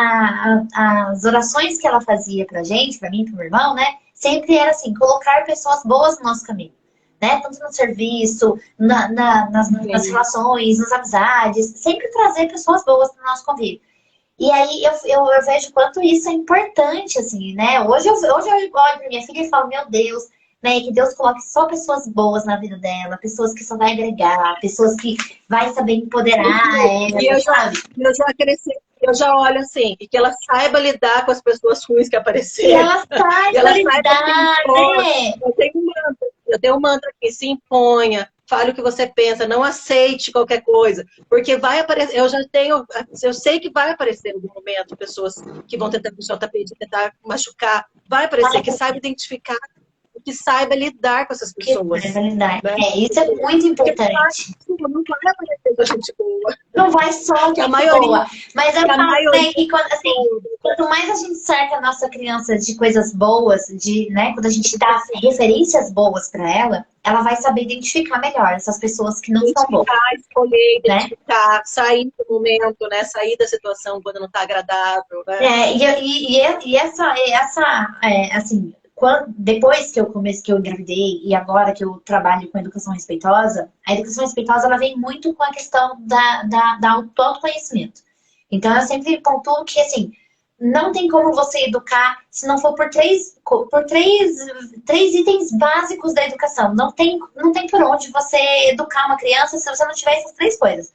as orações que ela fazia pra gente, pra mim, pro meu irmão, né, sempre era assim, colocar pessoas boas no nosso caminho. Né? Tanto no serviço, nas relações, nas amizades, sempre trazer pessoas boas para o nosso convívio. E aí eu vejo quanto isso é importante, assim, né? Hoje eu olho pra minha filha e falo, meu Deus, né? Que Deus coloque só pessoas boas na vida dela, pessoas que só vai agregar, pessoas que vai saber empoderar E ela, sabe? eu já cresci, eu já olho assim, e que ela saiba lidar com as pessoas ruins que E apareceram. ela E saiba ela saiba se lidar, impor. né? Eu tenho um mantra aqui, se imponha, fale o que você pensa, não aceite qualquer coisa, porque vai aparecer, eu sei que vai aparecer em algum momento pessoas que vão tentar puxar o tapete, tentar machucar, vai aparecer, que saiba identificar, que saiba lidar com essas Que pessoas. saiba lidar. Né? Isso é muito importante. Não vai aparecer da gente boa. Não vai só Que a gente maioria, boa. Mas eu que a falo, maioria né, que quanto mais a gente cerca a nossa criança de coisas boas, né, quando a gente dá referências boas para ela vai saber identificar melhor essas pessoas que não são boas. Escolher, Né? identificar, sair do momento, né? Sair da situação quando não está agradável, né? Assim, depois que eu engravidei e agora que eu trabalho com educação respeitosa, a educação respeitosa ela vem muito com a questão do autoconhecimento. Então eu sempre pontuo que assim, não tem como você educar se não for por três itens básicos da educação. Não tem por onde você educar uma criança se você não tiver essas três coisas,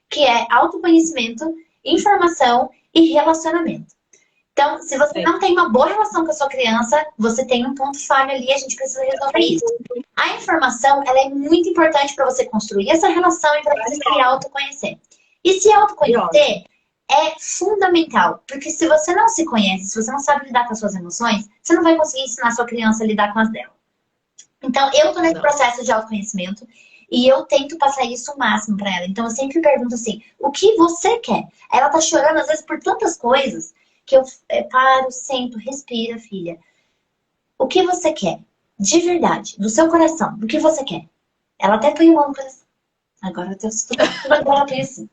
que é autoconhecimento, informação e relacionamento. Então, se você não tem uma boa relação com a sua criança, você tem um ponto falho ali, a gente precisa resolver isso. A informação, ela é muito importante para você construir essa relação e para você se autoconhecer. E se autoconhecer é fundamental, porque se você não se conhece, se você não sabe lidar com as suas emoções, você não vai conseguir ensinar a sua criança a lidar com as dela. Então, eu tô nesse processo de autoconhecimento e eu tento passar isso o máximo para ela. Então, eu sempre pergunto assim, o que você quer? Ela tá chorando, às vezes, por tantas coisas, que eu paro, sento, respira, filha. O que você quer? De verdade, do seu coração, o que você quer? Ela até põe a mão no coração. Agora eu tô estudando, agora eu penso.